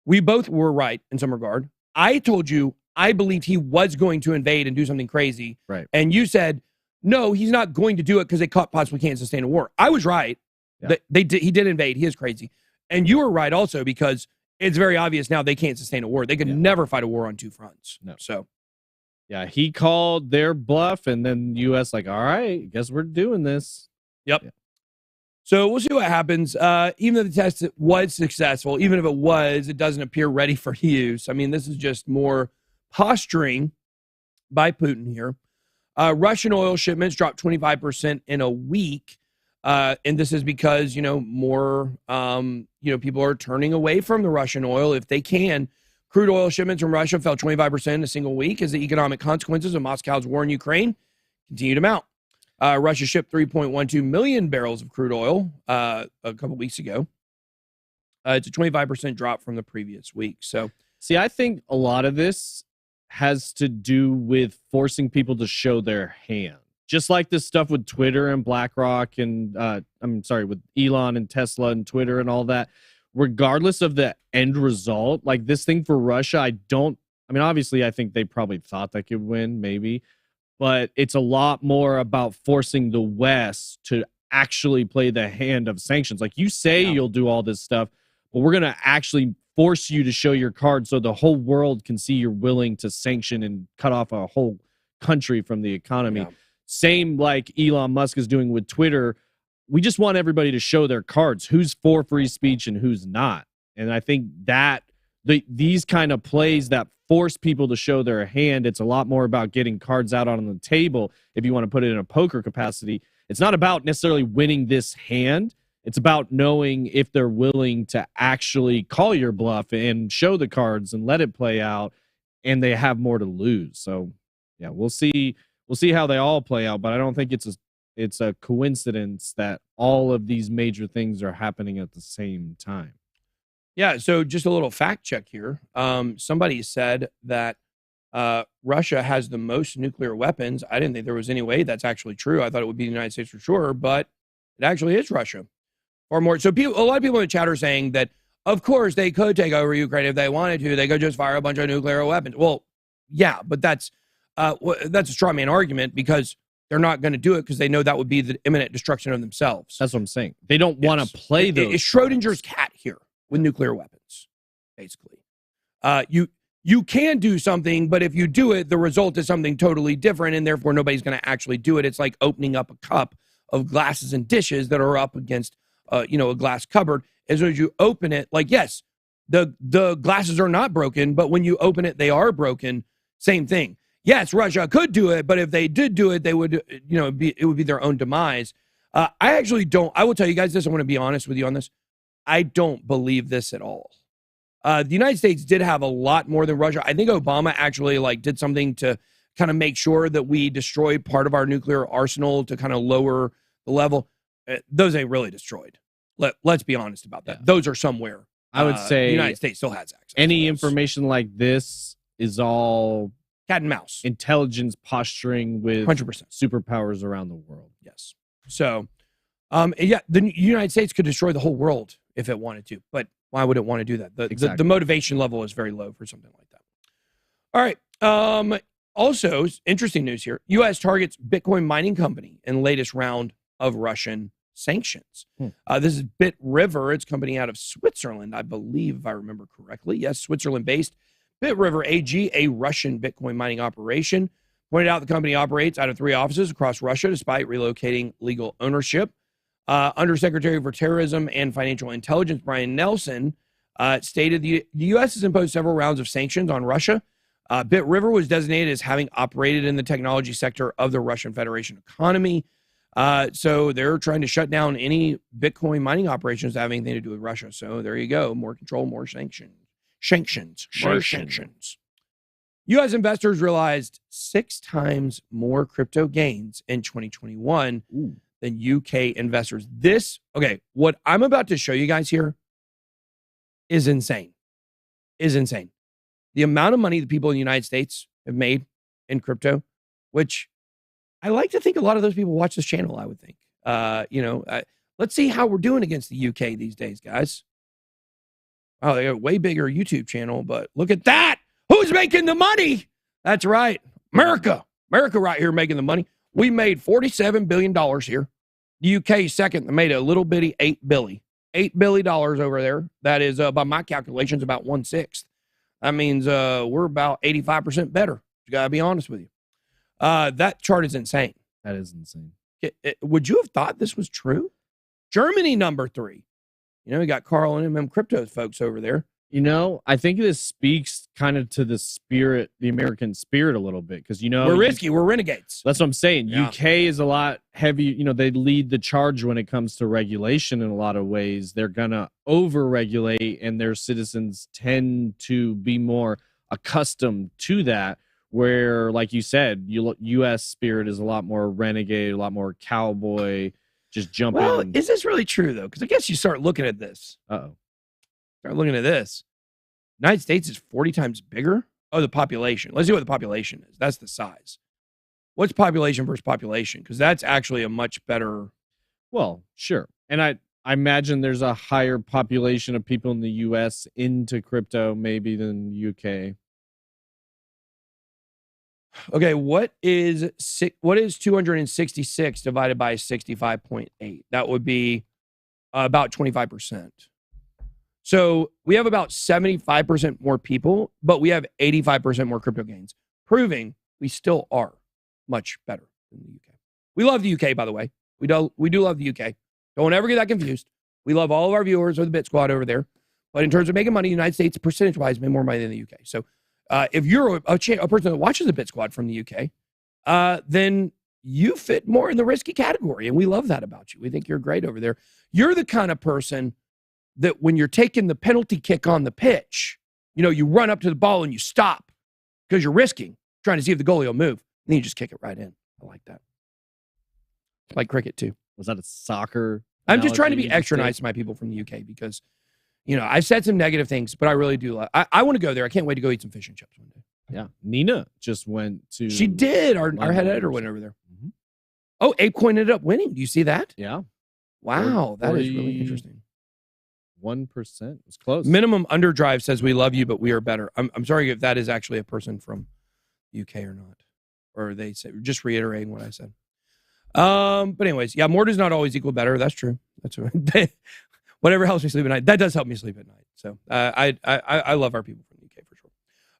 We both were right in some regard. I told you I believed he was going to invade and do something crazy. Right. And you said, no, he's not going to do it because they possibly can't sustain a war. I was right. Yeah. He did invade. He is crazy. And you were right also because it's very obvious now they can't sustain a war. They could never fight a war on two fronts. No. So, yeah, he called their bluff, and then the U.S. like, all right, guess we're doing this. Yep. Yeah. So we'll see what happens. Even though the test was successful, even if it was, it doesn't appear ready for use. I mean, this is just more posturing by Putin here. Russian oil shipments dropped 25% in a week. And this is because, more, people are turning away from the Russian oil if they can. Crude oil shipments from Russia fell 25% in a single week as the economic consequences of Moscow's war in Ukraine continue to mount. Russia shipped 3.12 million barrels of crude oil a couple weeks ago. It's a 25% drop from the previous week. So, see, I think a lot of this has to do with forcing people to show their hand. Just like this stuff with Twitter and BlackRock and, with Elon and Tesla and Twitter and all that, regardless of the end result, like this thing for Russia, obviously I think they probably thought they could win, maybe, but it's a lot more about forcing the West to actually play the hand of sanctions. Like you say, you'll do all this stuff, but we're going to actually force you to show your card so the whole world can see you're willing to sanction and cut off a whole country from the economy. Yeah. Same like Elon Musk is doing with Twitter. We just want everybody to show their cards, who's for free speech and who's not. And I think that these kind of plays that force people to show their hand, it's a lot more about getting cards out on the table. If you want to put it in a poker capacity, it's not about necessarily winning this hand. It's about knowing if they're willing to actually call your bluff and show the cards and let it play out, and they have more to lose. So, yeah, we'll see. We'll see how they all play out, but I don't think it's a coincidence that all of these major things are happening at the same time. Yeah, so just a little fact check here. Somebody said that Russia has the most nuclear weapons. I didn't think there was any way that's actually true. I thought it would be the United States for sure, but it actually is Russia. Or more. So a lot of people in the chat are saying that, of course, they could take over Ukraine if they wanted to. They could just fire a bunch of nuclear weapons. Well, yeah, but that's a straw man argument because they're not going to do it because they know that would be the imminent destruction of themselves. That's what I'm saying. They don't want to play those. It's Schrodinger's cat here with nuclear weapons, basically. You can do something, but if you do it, the result is something totally different, and therefore nobody's going to actually do it. It's like opening up a cup of glasses and dishes that are up against a glass cupboard. As soon as you open it, like, yes, the glasses are not broken, but when you open it, they are broken. Same thing. Yes, Russia could do it, but if they did do it, they would, it would be their own demise. I actually don't. I will tell you guys this. I want to be honest with you on this. I don't believe this at all. The United States did have a lot more than Russia. I think Obama actually did something to kind of make sure that we destroyed part of our nuclear arsenal to kind of lower the level. Those ain't really destroyed. Let's be honest about that. Yeah. Those are somewhere. I would say the United States still has access. Any information like this is all cat and mouse. Intelligence posturing with 100%. superpowers around the world. Yes. So, yeah, the United States could destroy the whole world if it wanted to, but why would it want to do that? The motivation level is very low for something like that. All right. Also, interesting news here. U.S. targets Bitcoin mining company in latest round of Russian sanctions. This is BitRiver. It's a company out of Switzerland, I believe, if I remember correctly. Yes, Switzerland-based BitRiver AG, a Russian Bitcoin mining operation. Pointed out the company operates out of 3 offices across Russia despite relocating legal ownership. Undersecretary for Terrorism and Financial Intelligence, Brian Nelson, stated the U.S. has imposed several rounds of sanctions on Russia. BitRiver was designated as having operated in the technology sector of the Russian Federation economy. So they're trying to shut down any Bitcoin mining operations that have anything to do with Russia. So there you go. More control, more sanctions. More sanctions. U.S. investors realized 6 times more crypto gains in 2021 than UK investors. What I'm about to show you guys here is insane. The amount of money that people in the United States have made in crypto, which I like to think a lot of those people watch this channel, I would think. Let's see how we're doing against the UK these days, guys. Oh, they got a way bigger YouTube channel, but look at that. Who's making the money? That's right. America right here making the money. We made $47 billion here. The UK second, they made a little bitty $8 billion over there. That is, by my calculations, about 1/6. That means we're about 85% better. Got to be honest with you. That chart is insane. That is insane. Would you have thought this was true? Germany, number 3. We got Carl and MM Crypto folks over there. I think this speaks kind of to the spirit, the American spirit a little bit. Because, we're risky. We're renegades. That's what I'm saying. Yeah. UK is a lot heavy. They lead the charge when it comes to regulation in a lot of ways. They're going to over-regulate, and their citizens tend to be more accustomed to that. Where, like you said, U.S. spirit is a lot more renegade, a lot more cowboy, just jumping. Well, is this really true, though? Because I guess you start looking at this. Start looking at this. United States is 40 times bigger. Oh, the population. Let's see what the population is. That's the size. What's population versus population? Because that's actually a much better. Well, sure. And I imagine there's a higher population of people in the U.S. into crypto maybe than the UK. Okay, what is 266 divided by 65.8? That would be about 25%. So we have about 75% more people, but we have 85% more crypto gains, proving we still are much better than the UK. We love the UK, by the way. We do love the UK. Don't ever get that confused. We love all of our viewers of the BitSquad over there. But in terms of making money, the United States, percentage-wise, made more money than the UK. So if you're a person that watches the BitSquad from the UK, then you fit more in the risky category. And we love that about you. We think you're great over there. You're the kind of person that when you're taking the penalty kick on the pitch, you run up to the ball and you stop because you're risking, trying to see if the goalie will move. And then you just kick it right in. I like that. Like cricket, too. Was that a soccer? I'm just trying to be extra nice to my people from the UK because, I've said some negative things, but I really do. I want to go there. I can't wait to go eat some fish and chips one day. Yeah. Nina just went to. She did. Our head editor went over there. Mm-hmm. Oh, ApeCoin ended up winning. Do you see that? Yeah. Wow. That is really interesting. 1%. It's close. Minimum Underdrive says we love you, but we are better. I'm sorry if that is actually a person from the UK or not. Or they say, just reiterating what I said. But anyways, yeah, more does not always equal better. That's true. That's right. Whatever helps me sleep at night. That does help me sleep at night. So I love our people from the UK for sure.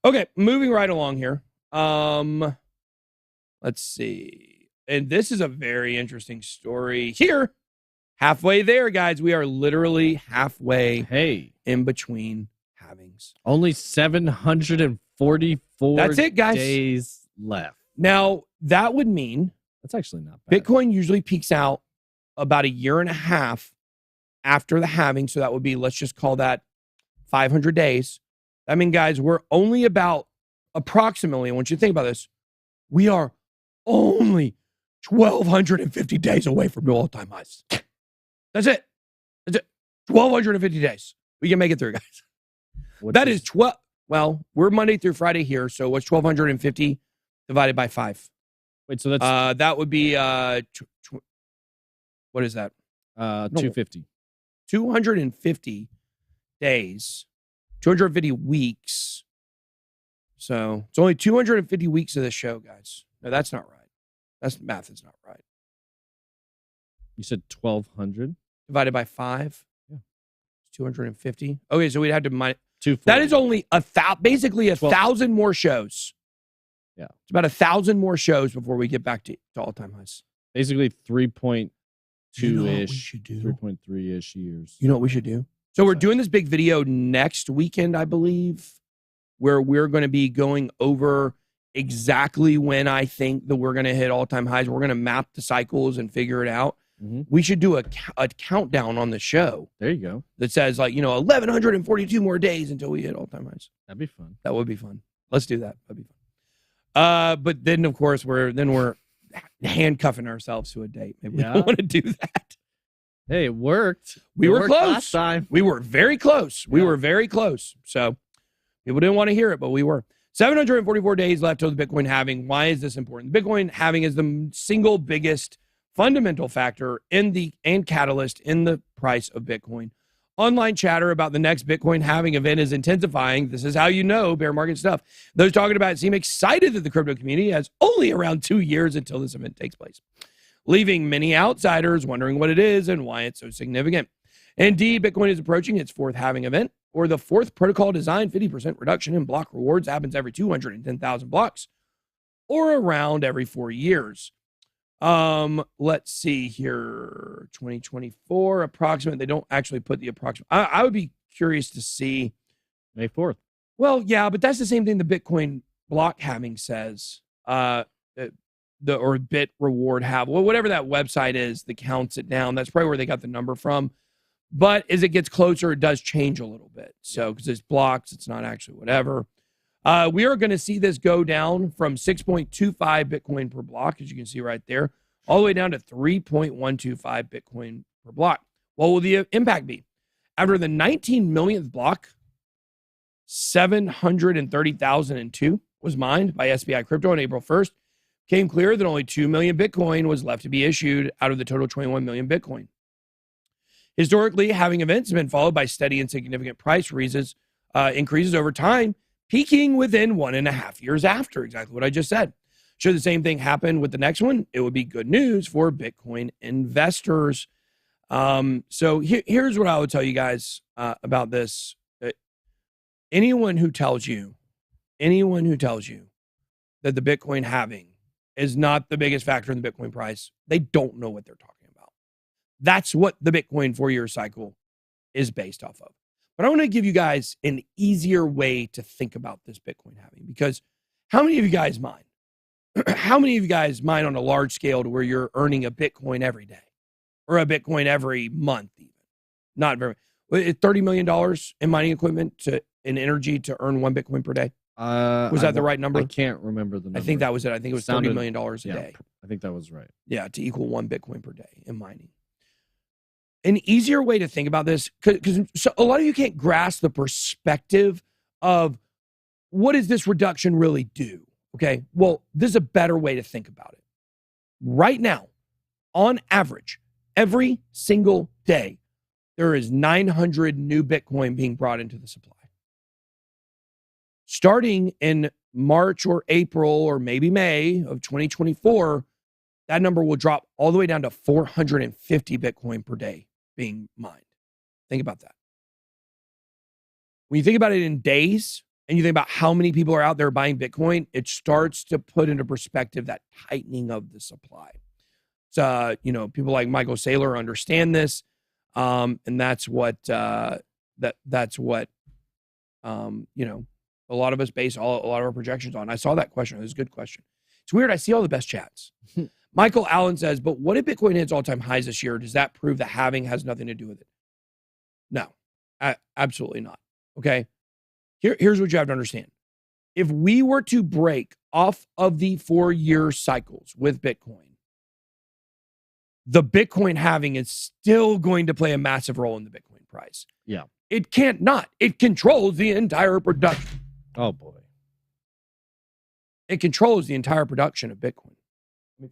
Okay, moving right along here. Let's see. And this is a very interesting story here. Halfway there, guys. We are literally halfway in between halvings. Only 744 That's it, guys. Days left. Now, that would mean that's actually not bad. Bitcoin usually peaks out about a year and a half after the halving. So that would be, let's just call that 500 days. I mean, guys, we're only about approximately, I want you to think about this, we are only 1,250 days away from new all-time highs. That's it. 1,250 days. We can make it through, guys. That is 12. Well, we're Monday through Friday here, so what's 1,250 divided by 5? Wait, so that's That would be what is that? 250. 250 days, 250 weeks. So it's only 250 weeks of this show, guys. No, that's not right. That's math is not right. You said 1,200 Divided by 5. Yeah. 250. Okay, so we'd have to minus. 240. That is only basically 1,000 more shows. Yeah. It's about 1,000 more shows before we get back to all-time highs. Basically 3.2-ish, You know what we should do? 3.3-ish years. You know what we should do? So we're doing this big video next weekend, I believe, where we're going to be going over exactly when I think that we're going to hit all-time highs. We're going to map the cycles and figure it out. Mm-hmm. We should do a countdown on the show There you go. that says 1,142 more days until we hit all-time highs. That'd be fun. That would be fun. Let's do that. That'd be fun. But then, of course, we're handcuffing ourselves to a date. Maybe we don't want to do that. Hey, it worked. We It were worked close. last time. We were very close. We Yeah. were very close. So people didn't want to hear it, but we were. 744 days left till the Bitcoin halving. Why is this important? The Bitcoin halving is the single biggest fundamental factor and catalyst in the price of Bitcoin. Online chatter about the next Bitcoin halving event is intensifying. This is how you know bear market stuff. Those talking about it seem excited that the crypto community has only around 2 years until this event takes place, leaving many outsiders wondering what it is and why it's so significant. Indeed, Bitcoin is approaching its fourth halving event, or the fourth protocol design 50% reduction in block rewards happens every 210,000 blocks, or around every 4 years. Let's see here. 2024 approximate. They don't actually put the approximate. I would be curious to see. May 4th. Well, yeah, but that's the same thing the Bitcoin block halving says. Or bit reward have, well, whatever that website is that counts it down. That's probably where they got the number from. But as it gets closer, it does change a little bit. So because it's blocks, it's not actually whatever. We are going to see this go down from 6.25 Bitcoin per block, as you can see right there, all the way down to 3.125 Bitcoin per block. What will the impact be? After the 19 millionth block, 730,002 was mined by SBI Crypto on April 1st. Came clear that only 2 million Bitcoin was left to be issued out of the total 21 million Bitcoin. Historically, halving events have been followed by steady and significant price increases over time, peaking within 1.5 years after, exactly what I just said. Should the same thing happen with the next one, it would be good news for Bitcoin investors. So here's what I would tell you guys about this. Anyone who tells you that the Bitcoin halving is not the biggest factor in the Bitcoin price, they don't know what they're talking about. That's what the Bitcoin 4-year cycle is based off of. But I want to give you guys an easier way to think about this Bitcoin halving, because how many of you guys mine? How many of you guys mine on a large scale to where you're earning a Bitcoin every day or a Bitcoin every month even? Not very. $30 million in mining equipment in energy to earn 1 Bitcoin per day? Was that the right number? I can't remember the number. I think that was it. I think it was $30 million a day. I think that was right. Yeah, to equal 1 Bitcoin per day in mining. An easier way to think about this, because a lot of you can't grasp the perspective of what does this reduction really do? Okay, well, this is a better way to think about it. Right now, on average, every single day, there is 900 new Bitcoin being brought into the supply. Starting in March or April or maybe May of 2024, that number will drop all the way down to 450 Bitcoin per day being mined. Think about that. When you think about it in days and you think about how many people are out there buying Bitcoin, it starts to put into perspective that tightening of the supply. So, people like Michael Saylor understand this. And that's what, that's what, a lot of us base a lot of our projections on. I saw that question. It was a good question. It's weird. I see all the best chats. Michael Allen says, but what if Bitcoin hits all-time highs this year? Does that prove that halving has nothing to do with it? No, absolutely not. Okay. Here's what you have to understand. If we were to break off of the 4-year cycles with Bitcoin, the Bitcoin halving is still going to play a massive role in the Bitcoin price. Yeah. It can't not. It controls the entire production. Oh boy. It controls the entire production of Bitcoin. Let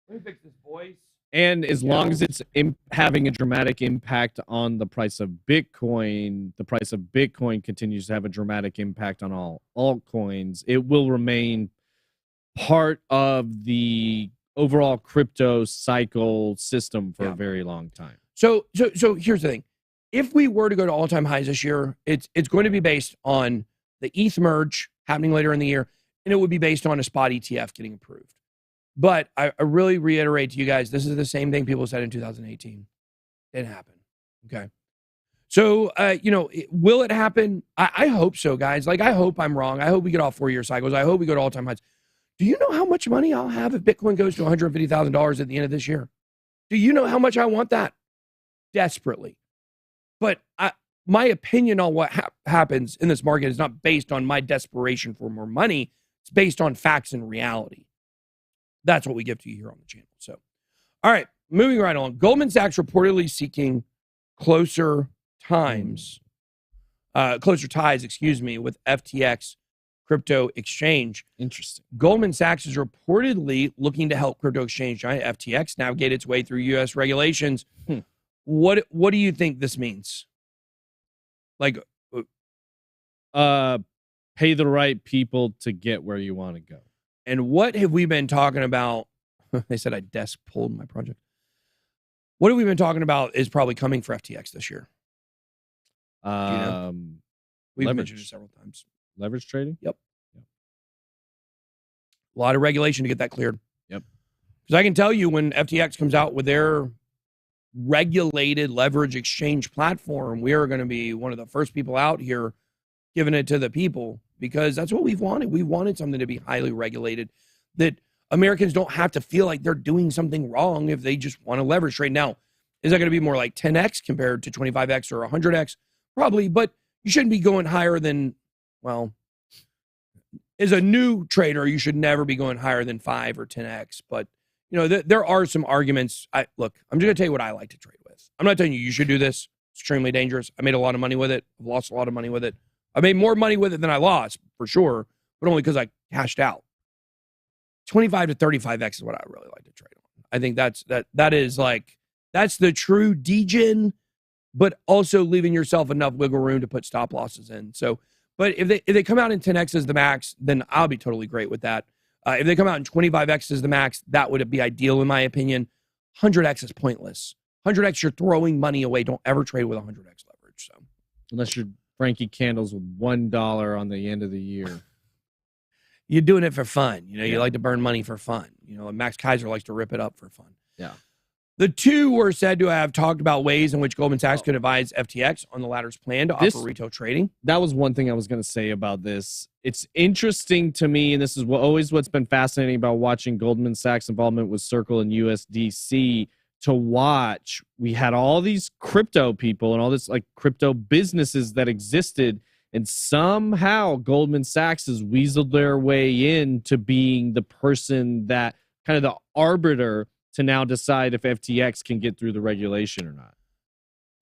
me fix this, boys. And as long as it's having a dramatic impact on the price of Bitcoin, the price of Bitcoin continues to have a dramatic impact on all altcoins. It will remain part of the overall crypto cycle system for a very long time. So here's the thing. If we were to go to all-time highs this year, it's going to be based on the ETH merge happening later in the year, and it would be based on a spot ETF getting approved. But I really reiterate to you guys, this is the same thing people said in 2018. It didn't happen. Okay. So, will it happen? I hope so, guys. Like, I hope I'm wrong. I hope we get off 4-year cycles. I hope we go to all-time highs. Do you know how much money I'll have if Bitcoin goes to $150,000 at the end of this year? Do you know how much I want that? Desperately. But my opinion on what happens in this market is not based on my desperation for more money. It's based on facts and reality. That's what we give to you here on the channel. So, all right, moving right on. Goldman Sachs reportedly seeking closer ties, with FTX crypto exchange. Interesting. Goldman Sachs is reportedly looking to help crypto exchange giant FTX navigate its way through U.S. regulations. What do you think this means? Like, pay the right people to get where you want to go. And what have we been talking about? They said I desk pulled my project. What have we been talking about is probably coming for FTX this year? We've mentioned it several times. Leverage trading? Yep. A lot of regulation to get that cleared. Yep. Because I can tell you when FTX comes out with their regulated leverage exchange platform, we are going to be one of the first people out here giving it to the people, because that's what we've wanted. We wanted something to be highly regulated, that Americans don't have to feel like they're doing something wrong if they just want to leverage trade. Now, is that going to be more like 10x compared to 25x or 100x? Probably, but you shouldn't be going higher than, well, as a new trader, you should never be going higher than 5 or 10x. But, there are some arguments. Look, I'm just going to tell you what I like to trade with. I'm not telling you should do this. It's extremely dangerous. I made a lot of money with it. I've lost a lot of money with it. I made more money with it than I lost, for sure, but only because I cashed out. 25 to 35x is what I really like to trade on. I think that's the true degen, but also leaving yourself enough wiggle room to put stop losses in. So, but if they come out in 10x as the max, then I'll be totally great with that. If they come out in 25x as the max, that would be ideal in my opinion. 100x is pointless. 100x, you're throwing money away. Don't ever trade with 100x leverage. So, unless you're Frankie Candles with $1 on the end of the year. You're doing it for fun. You like to burn money for fun. Max Kaiser likes to rip it up for fun. Yeah. The two were said to have talked about ways in which Goldman Sachs could advise FTX on the latter's plan to offer retail trading. That was one thing I was going to say about this. It's interesting to me, and this is always what's been fascinating about watching Goldman Sachs' involvement with Circle and USDC, to watch. We had all these crypto people and all this like crypto businesses that existed, and somehow Goldman Sachs has weaseled their way into being the person that kind of the arbiter to now decide if FTX can get through the regulation or not.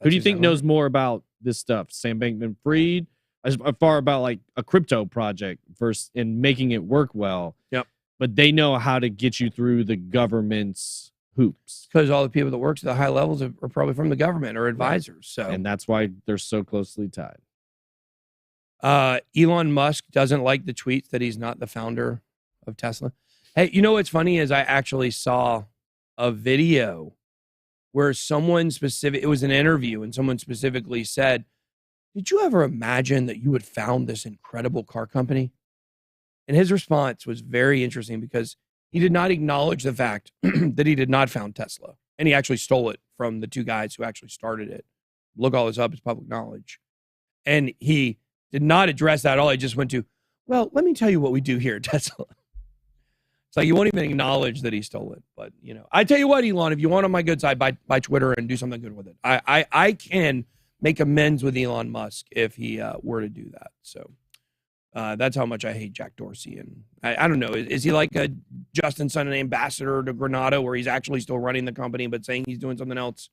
Who do you think knows more about this stuff? Sam Bankman-Fried, as far about like a crypto project versus in making it work well. Yep. But they know how to get you through the government's hoops. Because all the people that work to the high levels are probably from the government or advisors. So, and that's why they're so closely tied. Elon Musk doesn't like the tweets that he's not the founder of Tesla. Hey, what's funny is I actually saw a video where someone specific, it was an interview, and someone specifically said, did you ever imagine that you would found this incredible car company? And his response was very interesting, because he did not acknowledge the fact that he did not found Tesla, and he actually stole it from the two guys who actually started it. Look all this up, it's public knowledge. And he did not address that at all. He just went to, well, let me tell you what we do here at Tesla. It's like you won't even acknowledge that he stole it. But, I tell you what, Elon, if you want on my good side, buy Twitter and do something good with it. I can make amends with Elon Musk if he were to do that. So that's how much I hate Jack Dorsey. And I don't know. Is he like a Justin Sun ambassador to Granada, where he's actually still running the company but saying he's doing something else?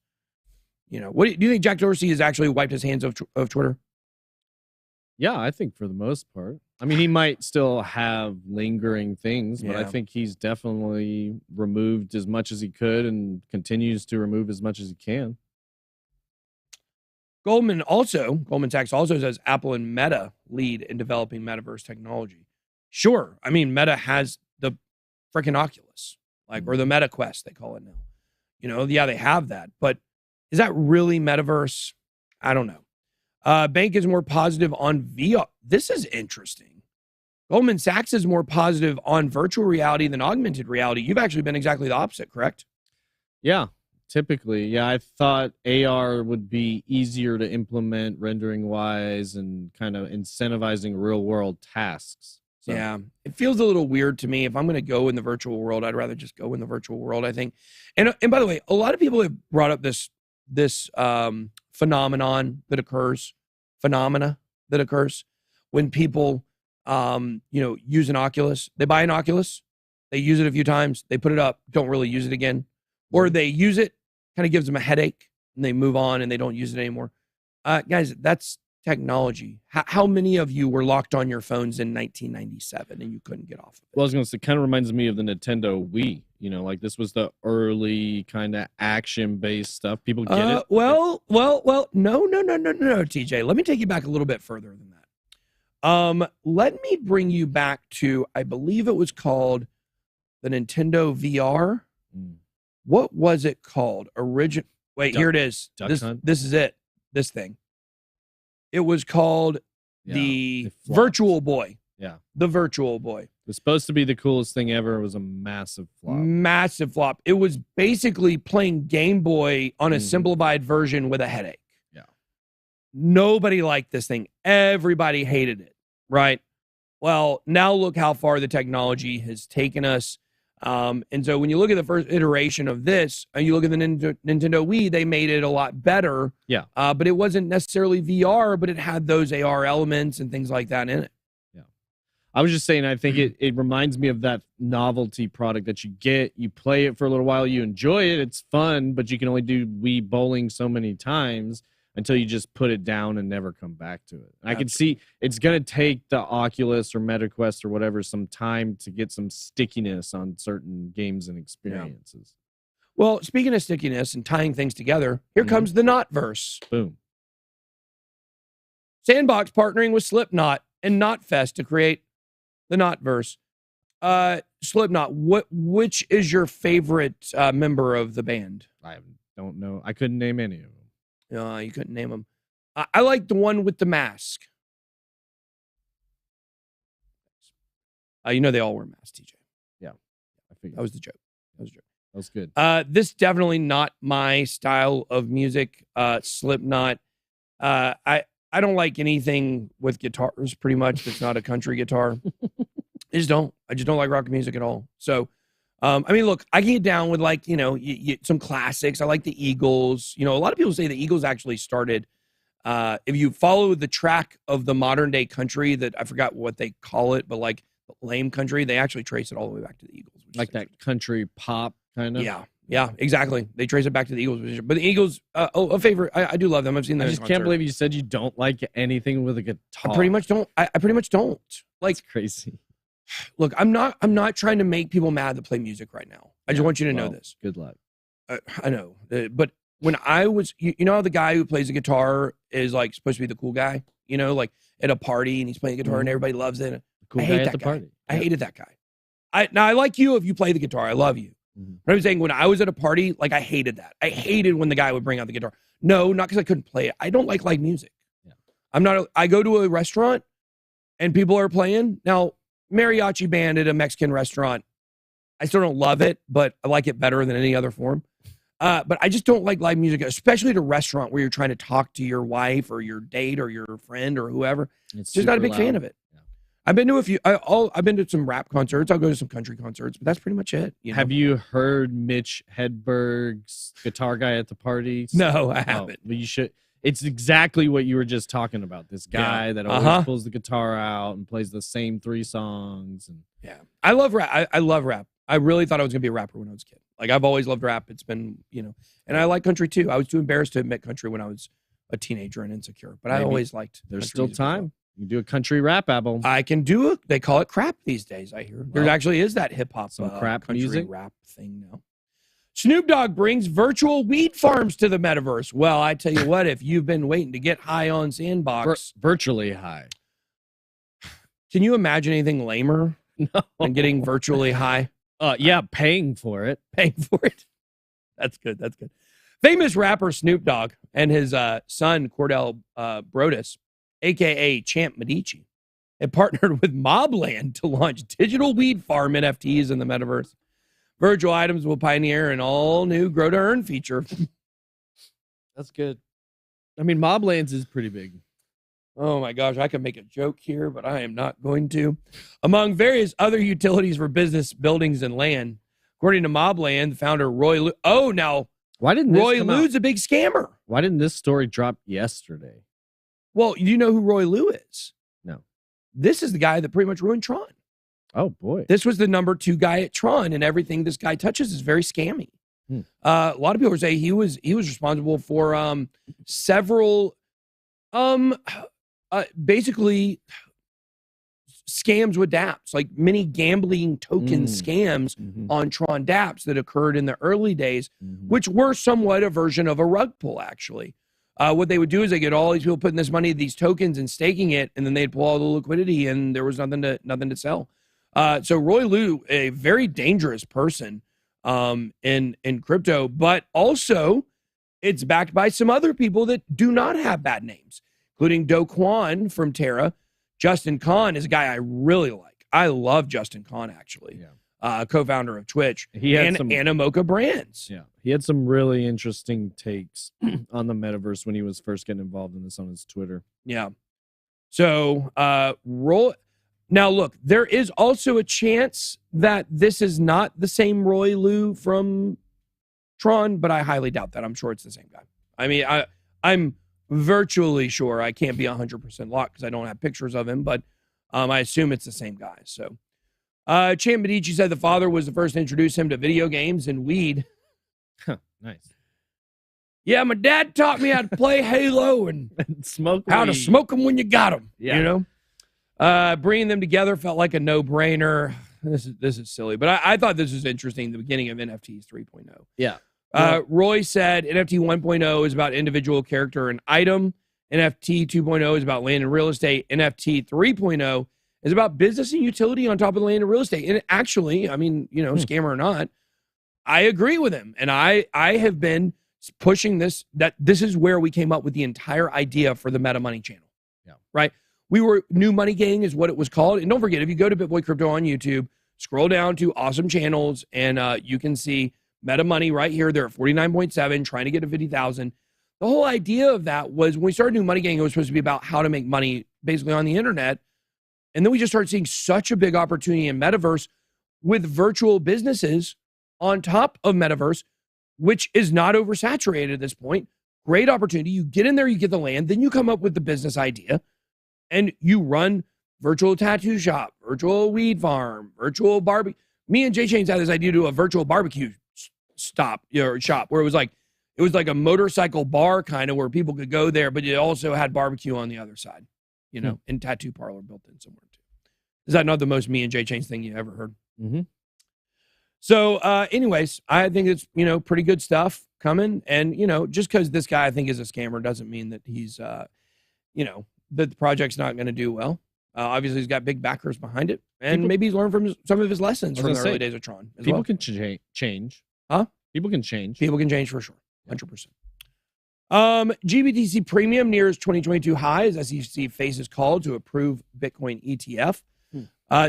What do you think Jack Dorsey has actually wiped his hands of Twitter? Yeah, I think for the most part. I mean, he might still have lingering things, but I Yeah. think he's definitely removed as much as he could and continues to remove as much as he can. Goldman Sachs also says Apple and Meta lead in developing metaverse technology. Sure. I mean, Meta has the freaking Oculus, or the Meta Quest, they call it now. Yeah, they have that. But is that really metaverse? I don't know. Bank is more positive on VR. This is interesting. Goldman Sachs is more positive on virtual reality than augmented reality. You've actually been exactly the opposite, correct? Yeah, typically. Yeah, I thought AR would be easier to implement rendering wise and kind of incentivizing real world tasks. So. Yeah, it feels a little weird to me. If I'm going to go in the virtual world, I'd rather just go in the virtual world, I think. And by the way, a lot of people have brought up this phenomena that occurs when people use an Oculus. They buy an Oculus, they use it a few times, they put it up, don't really use it again, or they use it, kind of gives them a headache, and they move on and they don't use it anymore. Guys, that's technology. How many of you were locked on your phones in 1997 and you couldn't get off of it? Well, I was going to say, kind of reminds me of the Nintendo Wii. This was the early kind of action-based stuff. People get it. Well, no, TJ. Let me take you back a little bit further than that. Let me bring you back to, I believe it was called the Nintendo VR. What was it called? Here it is. This is it. This thing. It was called the Virtual Boy. Yeah. The Virtual Boy. It was supposed to be the coolest thing ever. It was a massive flop. Massive flop. It was basically playing Game Boy on a simplified version with a headache. Yeah. Nobody liked this thing. Everybody hated it, right? Well, now look how far the technology has taken us. And so when you look at the first iteration of this, and you look at the Nintendo Wii, they made it a lot better. Yeah. But it wasn't necessarily VR, but it had those AR elements and things like that in it. Yeah. I was just saying, I think it reminds me of that novelty product that you get, you play it for a little while, you enjoy it, it's fun, but you can only do Wii bowling so many times until you just put it down and never come back to it. I can see it's going to take the Oculus or MetaQuest or whatever some time to get some stickiness on certain games and experiences. Yeah. Well, speaking of stickiness and tying things together, here comes the Knotverse. Boom. Sandbox partnering with Slipknot and Knotfest to create the Knotverse. Slipknot, which is your favorite member of the band? I don't know. I couldn't name any of them. You couldn't name them. I like the one with the mask. They all wear masks, TJ. Yeah, I figured that was the joke. That was good. This definitely not my style of music. Slipknot. I don't like anything with guitars. Pretty much, that's not a country guitar. I just don't like rock music at all. So. Look, I can get down with some classics. I like the Eagles. A lot of people say the Eagles actually started, if you follow the track of the modern day country that I forgot what they call it, but like lame country, they actually trace it all the way back to the Eagles. Like that country pop kind of? Yeah, exactly. They trace it back to the Eagles. But the Eagles, a favorite. I do love them. I've seen them. I just can't believe you said you don't like anything with a guitar. I pretty much don't. I pretty much don't. That's crazy. Look, I'm not trying to make people mad that play music right now. I just want you to know this. Good luck. I know, but when I was, how the guy who plays the guitar is like supposed to be the cool guy, like at a party and he's playing the guitar and everybody loves it. Cool I guy hate at that the guy. party. I hated that guy. I like you if you play the guitar. I love you. But I'm saying when I was at a party, I hated that. I hated when the guy would bring out the guitar. No, not because I couldn't play it. I don't like live music. Yeah. I go to a restaurant and people are playing. Now, mariachi band at a Mexican restaurant, I still don't love it, but I like it better than any other form. But I just don't like live music, especially at a restaurant where you're trying to talk to your wife or your date or your friend or whoever. It's just not a big loud. fan of it. Yeah. I've been to a few. I've been to some rap concerts. I'll go to some country concerts, but that's pretty much it. Have you heard Mitch Hedberg's guitar guy at the party? No, I haven't. But you should. It's exactly what you were just talking about. This guy that always pulls the guitar out and plays the same 3 songs. And I love rap. I love rap. I really thought I was gonna be a rapper when I was a kid. I've always loved rap. It's been, and I like country too. I was too embarrassed to admit country when I was a teenager and insecure, but I always liked. There's still time. You can do a country rap album. I can do it. They call it crap these days, I hear. There actually is that hip hop Some crap country music? rap thing now. Snoop Dogg brings virtual weed farms to the metaverse. Well, I tell you what, if you've been waiting to get high on Sandbox. Virtually high. Can you imagine anything lamer No. than getting virtually high? Yeah, paying for it. Paying for it. That's good. That's good. Famous rapper Snoop Dogg and his son Cordell Brodus, a.k.a. Champ Medici, have partnered with Mobland to launch digital weed farm NFTs in the metaverse. Virtual items will pioneer an all-new grow-to-earn feature. That's good. I mean, Moblands is pretty big. Oh my gosh, I could make a joke here, but I am not going to. Among various other utilities for business, buildings, and land, according to Mobland, founder Roy Liu. Oh, now Why didn't this Roy come out? Liu's a big scammer. Why didn't this story drop yesterday? Well, you know who Roy Liu is? No. This is the guy that pretty much ruined Tron. Oh boy. This was the number 2 guy at Tron, and everything this guy touches is very scammy. A lot of people say he was responsible for several basically scams with dApps, like many gambling token scams on Tron dApps that occurred in the early days, which were somewhat a version of a rug pull, actually. What they would do is they get all these people putting this money in these tokens and staking it, and then they'd pull all the liquidity, and there was nothing to sell. So Roy Liu, a very dangerous person in crypto, but also it's backed by some other people that do not have bad names, including Do Kwon from Terra. Justin Kan is a guy I really like. I love Justin Kan, actually. Co-founder of Twitch. He had and some Animoca Brands. Yeah. He had some really interesting takes on the metaverse when he was first getting involved in this on his Twitter. Yeah. So now look, there is also a chance that this is not the same Roy Liu from Tron, but I highly doubt that. I'm sure it's the same guy. I mean, I'm virtually sure. I can't be 100% locked because I don't have pictures of him, but I assume it's the same guy. So Champ Medici said the father was the first to introduce him to video games and weed. Nice. Yeah, my dad taught me how to play Halo and Smoke how to weed. smoke them when you got them. Yeah. You know, bringing them together felt like a no-brainer. This is silly, but I thought this was interesting. The beginning of NFTs 3.0. Yeah. Roy said NFT 1.0 is about individual character and item. NFT 2.0 is about land and real estate. NFT 3.0 is about business and utility on top of the land and real estate. And actually, I mean, you know, scammer or not, I agree with him. And I have been pushing this, that this is where we came up with the entire idea for the Meta Money channel. Yeah. Right? We were, New Money Gang is what it was called. And don't forget, if you go to BitBoy Crypto on YouTube, scroll down to awesome channels, and you can see Meta Money right here. They're at 49.7, trying to get to 50,000. The whole idea of that was when we started New Money Gang, it was supposed to be about how to make money basically on the internet. And then we just started seeing such a big opportunity in Metaverse with virtual businesses on top of Metaverse, which is not oversaturated at this point. Great opportunity. You get in there, you get the land, then you come up with the business idea, and you run virtual tattoo shop, virtual weed farm, virtual barbecue. Me and Jay Chains had this idea to do a virtual barbecue shop where it was like a motorcycle bar kind of where people could go there, but it also had barbecue on the other side, you know, and tattoo parlor built in somewhere too. Is that not the most me and Jay Chains thing you ever heard? Mm-hmm. So anyways, I think it's, you know, pretty good stuff coming. And, you know, just because this guy I think is a scammer doesn't mean that he's, you know, that the project's not going to do well. Obviously, he's got big backers behind it. And maybe he's learned from some of his lessons from the early days of Tron. People can change. Huh? People can change. People can change for sure. 100%. GBTC Premium nears 2022 highs as SEC faces call to approve Bitcoin ETF.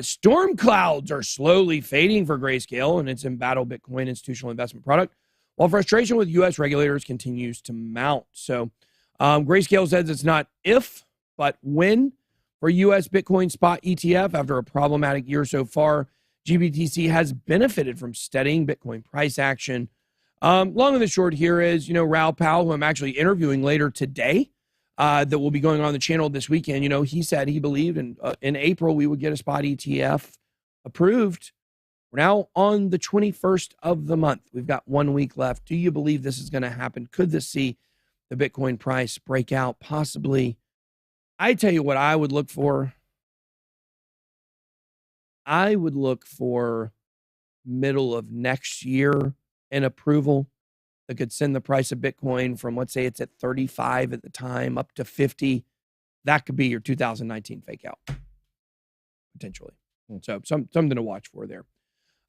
Storm clouds are slowly fading for Grayscale and its embattled Bitcoin institutional investment product, while frustration with U.S. regulators continues to mount. So Grayscale says it's not if, but when for U.S. Bitcoin spot ETF. After a problematic year so far, GBTC has benefited from steadying Bitcoin price action. Long and the short here is, you know, Raoul Pal, who I'm actually interviewing later today, that will be going on the channel this weekend. You know, he said he believed in April we would get a spot ETF approved. We're now on the 21st of the month. We've got 1 week left. Do you believe this is going to happen? Could this see the Bitcoin price break out possibly I tell you what I would look for. I would look for middle of next year an approval that could send the price of Bitcoin from, let's say it's at 35 at the time, up to 50. That could be your 2019 fake out, potentially. So something to watch for there.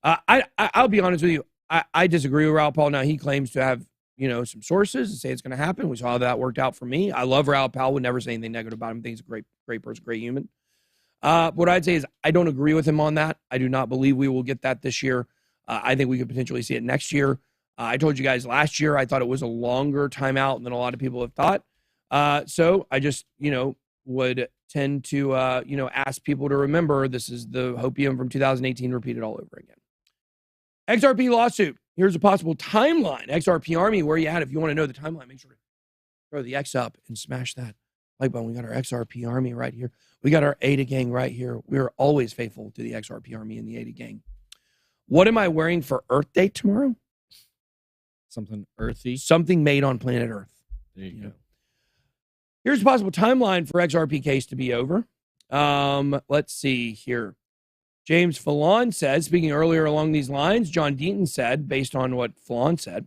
I'll be honest with you. I disagree with Raoul Pal. Now, he claims to have, some sources to say it's going to happen. We saw how that worked out for me. I love Raoul Pal. Would never say anything negative about him. I think he's a great person, great human. What I'd say is I don't agree with him on that. I do not believe we will get that this year. I think we could potentially see it next year. I told you guys last year I thought it was a longer timeout than a lot of people have thought. So I just, would tend to, ask people to remember this is the hopium from 2018 repeated all over again. XRP lawsuit. Here's a possible timeline. XRP Army, where you at? If you want to know the timeline, make sure to throw the X up and smash that like button. We got our XRP Army right here. We got our ADA gang right here. We are always faithful to the XRP Army and the ADA gang. What am I wearing for Earth Day tomorrow? Something earthy. Something made on planet Earth. There you go. Here's a possible timeline for XRP case to be over. Let's see here. James Fallon said, speaking earlier along these lines, John Deaton said, based on what Fallon said,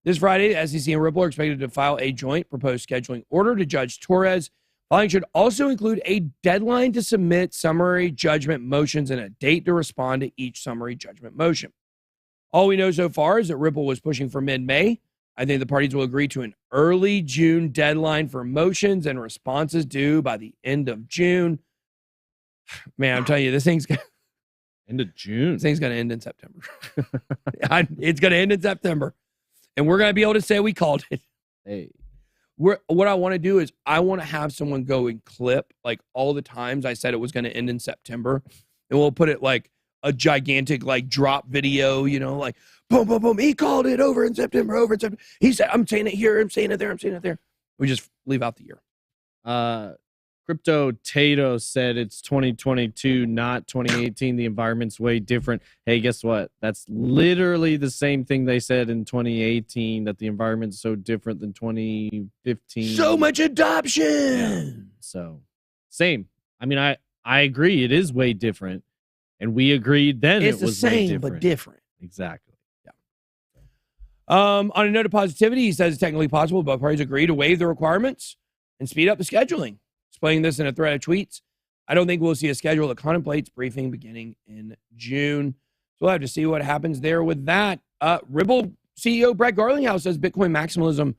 this Friday, the SEC and Ripple are expected to file a joint proposed scheduling order to Judge Torres. Filing should also include a deadline to submit summary judgment motions and a date to respond to each summary judgment motion. All we know so far is that Ripple was pushing for mid-May. I think the parties will agree to an early June deadline for motions and responses due by the end of June. Man, I'm telling you, this thing's end of June. This thing's going to end in September. It's going to end in September. And we're going to be able to say we called it. Hey. What I want to do is I want to have someone go and clip like all the times I said it was going to end in September. And we'll put it like a gigantic like drop video, like boom, boom, boom. He called it over in September, over in September. He said, I'm saying it here, I'm saying it there, I'm saying it there. We just leave out the year. Crypto Tato said it's 2022, not 2018. The environment's way different. Hey, guess what? That's literally the same thing they said in 2018, that the environment's so different than 2015. So much adoption. Yeah. So, same. I mean, I agree. It is way different. And we agreed then it's it was the same, way different. but different. Exactly. On a note of positivity, he says it's technically possible both parties agree to waive the requirements and speed up the scheduling. Explaining this in a thread of tweets, I don't think we'll see a schedule that contemplates briefing beginning in June. So we'll have to see what happens there with that. Ripple CEO Brad Garlinghouse says Bitcoin maximalism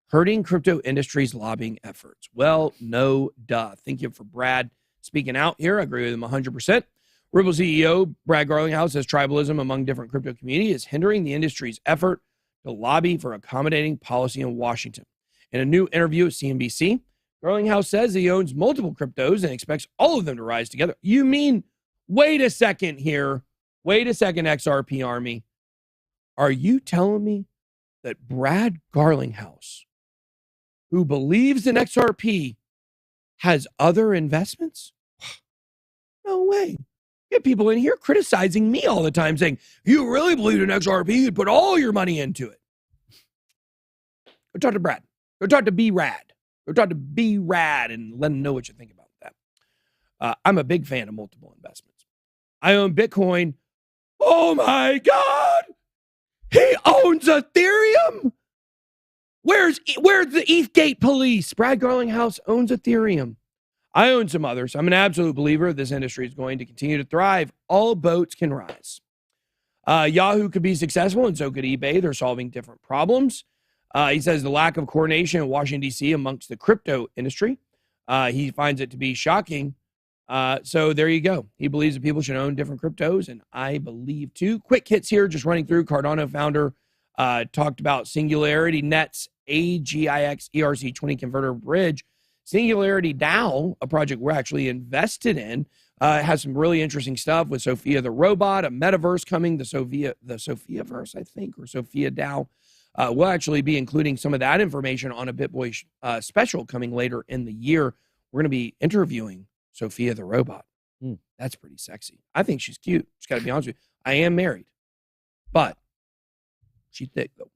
hurting crypto industry's lobbying efforts. Well, no duh. Thank you for Brad speaking out here. I agree with him 100%. Ripple CEO Brad Garlinghouse says tribalism among different crypto community is hindering the industry's effort to lobby for accommodating policy in Washington. In a new interview with CNBC, Garlinghouse says he owns multiple cryptos and expects all of them to rise together. You mean, wait a second here. Wait a second, XRP Army. Are you telling me that Brad Garlinghouse, who believes in XRP, has other investments? No way. Get people in here criticizing me all the time saying, you really believe in XRP, you'd put all your money into it. Go talk to Brad. Go talk to B-Rad. Go talk to B-Rad and let them know what you think about that. I'm a big fan of multiple investments. I own Bitcoin. Oh my God. He owns Ethereum. Where's the ETHgate police? Brad Garlinghouse owns Ethereum. I own some others. I'm an absolute believer this industry is going to continue to thrive. All boats can rise. Yahoo could be successful, and so could eBay. They're solving different problems. He says the lack of coordination in Washington, D.C. amongst the crypto industry. He finds it to be shocking. So there you go. He believes that people should own different cryptos, and I believe too. Quick hits here, just running through. Cardano founder talked about Singularity Net's AGIX ERC20 converter bridge. Singularity DAO, a project we're actually invested in, has some really interesting stuff with Sophia the robot, a metaverse coming, the Sophiaverse, I think, or Sophia DAO. We'll actually be including some of that information on a BitBoy special coming later in the year. We're going to be interviewing Sophia the robot. That's pretty sexy. I think she's cute. Just got to be honest with you. I am married, but she's thick, though.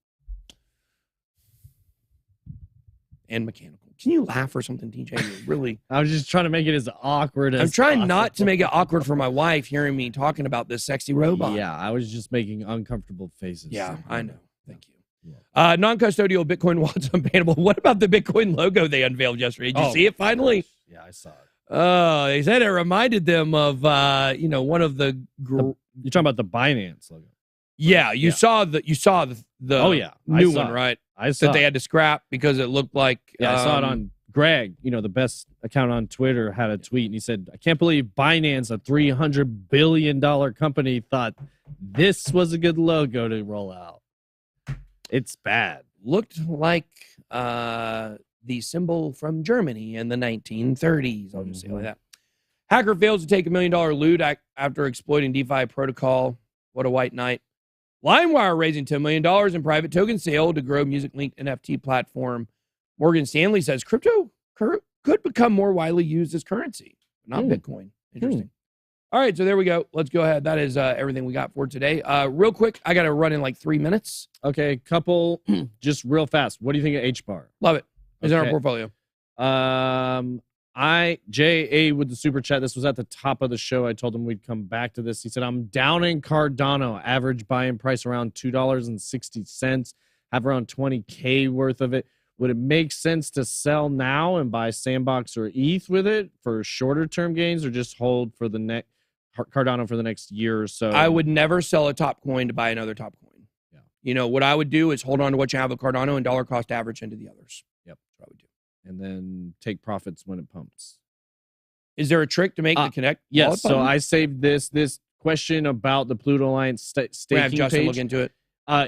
and mechanical. Can you laugh or something, TJ? You're really. I was just trying to make it as awkward as I'm trying possible. not to make it awkward for my wife hearing me talking about this sexy robot. Yeah, I was just making uncomfortable faces. Yeah, I know. Thank you. Yeah. Non-custodial Bitcoin wallets unbannable. What about the Bitcoin logo they unveiled yesterday? Did you see it finally? Yeah, I saw it. Oh, they said it reminded them of one of the. You're talking about the Binance logo. Yeah, you Yeah. saw the Oh, yeah. I new saw one, it. right? I saw That they it. had to scrap because it looked like. Yeah, I saw it on Greg, the best account on Twitter, had a tweet, and he said, I can't believe Binance, a $300 billion company, thought this was a good logo to roll out. It's bad. Looked like the symbol from Germany in the 1930s. I'll just say it like that. Hacker fails to take $1 million loot after exploiting DeFi protocol. What a white knight. LimeWire raising $10 million in private token sale to grow music-linked NFT platform. Morgan Stanley says crypto could become more widely used as currency, not Bitcoin. Interesting. All right, so there we go. Let's go ahead. That is everything we got for today. Real quick, I got to run in like 3 minutes. Okay, couple, just real fast. What do you think of H-Bar? Love it. It's in our Okay. portfolio. J.A. with the super chat. This was at the top of the show. I told him we'd come back to this. He said, I'm down in Cardano. Average buy-in price around $2.60. Have around 20K worth of it. Would it make sense to sell now and buy Sandbox or ETH with it for shorter term gains, or just hold for the next Cardano for the next year or so? I would never sell a top coin to buy another top coin. Yeah. What I would do is hold on to what you have of Cardano and dollar cost average into the others. Yep. That's what I would do. And then take profits when it pumps. Is there a trick to make the connect? Yes. wallet So button? I saved this question about the Pluto Alliance We're gonna have staking Justin page. look into it.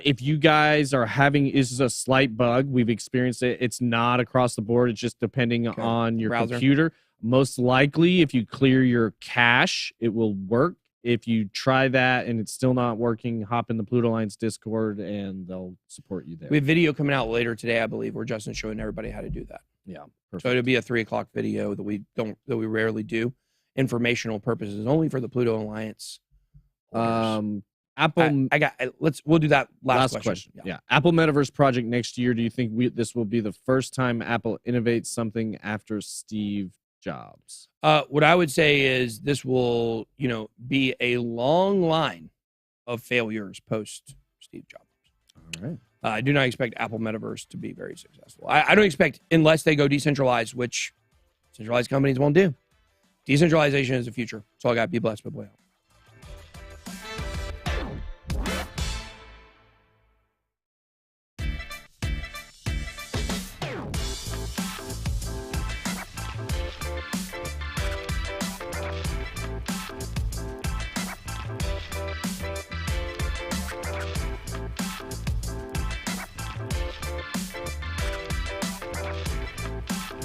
If you guys are having, this is a slight bug. We've experienced it. It's not across the board. It's just depending on your Browser. computer. Most likely, if you clear your cache, it will work. If you try that and it's still not working, hop in the Pluto Alliance Discord and they'll support you there. We have video coming out later today, I believe, where Justin's showing everybody how to do that. Yeah, So perfect. it'll be a 3:00 video that we rarely do. Informational purposes only for the Pluto Alliance. Apple. We'll do that Last question. Yeah. Apple Metaverse project next year. Do you think this will be the first time Apple innovates something after Steve Jobs? What I would say is this will, be a long line of failures post Steve Jobs. All right. I do not expect Apple Metaverse to be very successful. I don't expect, unless they go decentralized, which centralized companies won't do. Decentralization is the future. That's all I got. Be blessed. Bye-bye.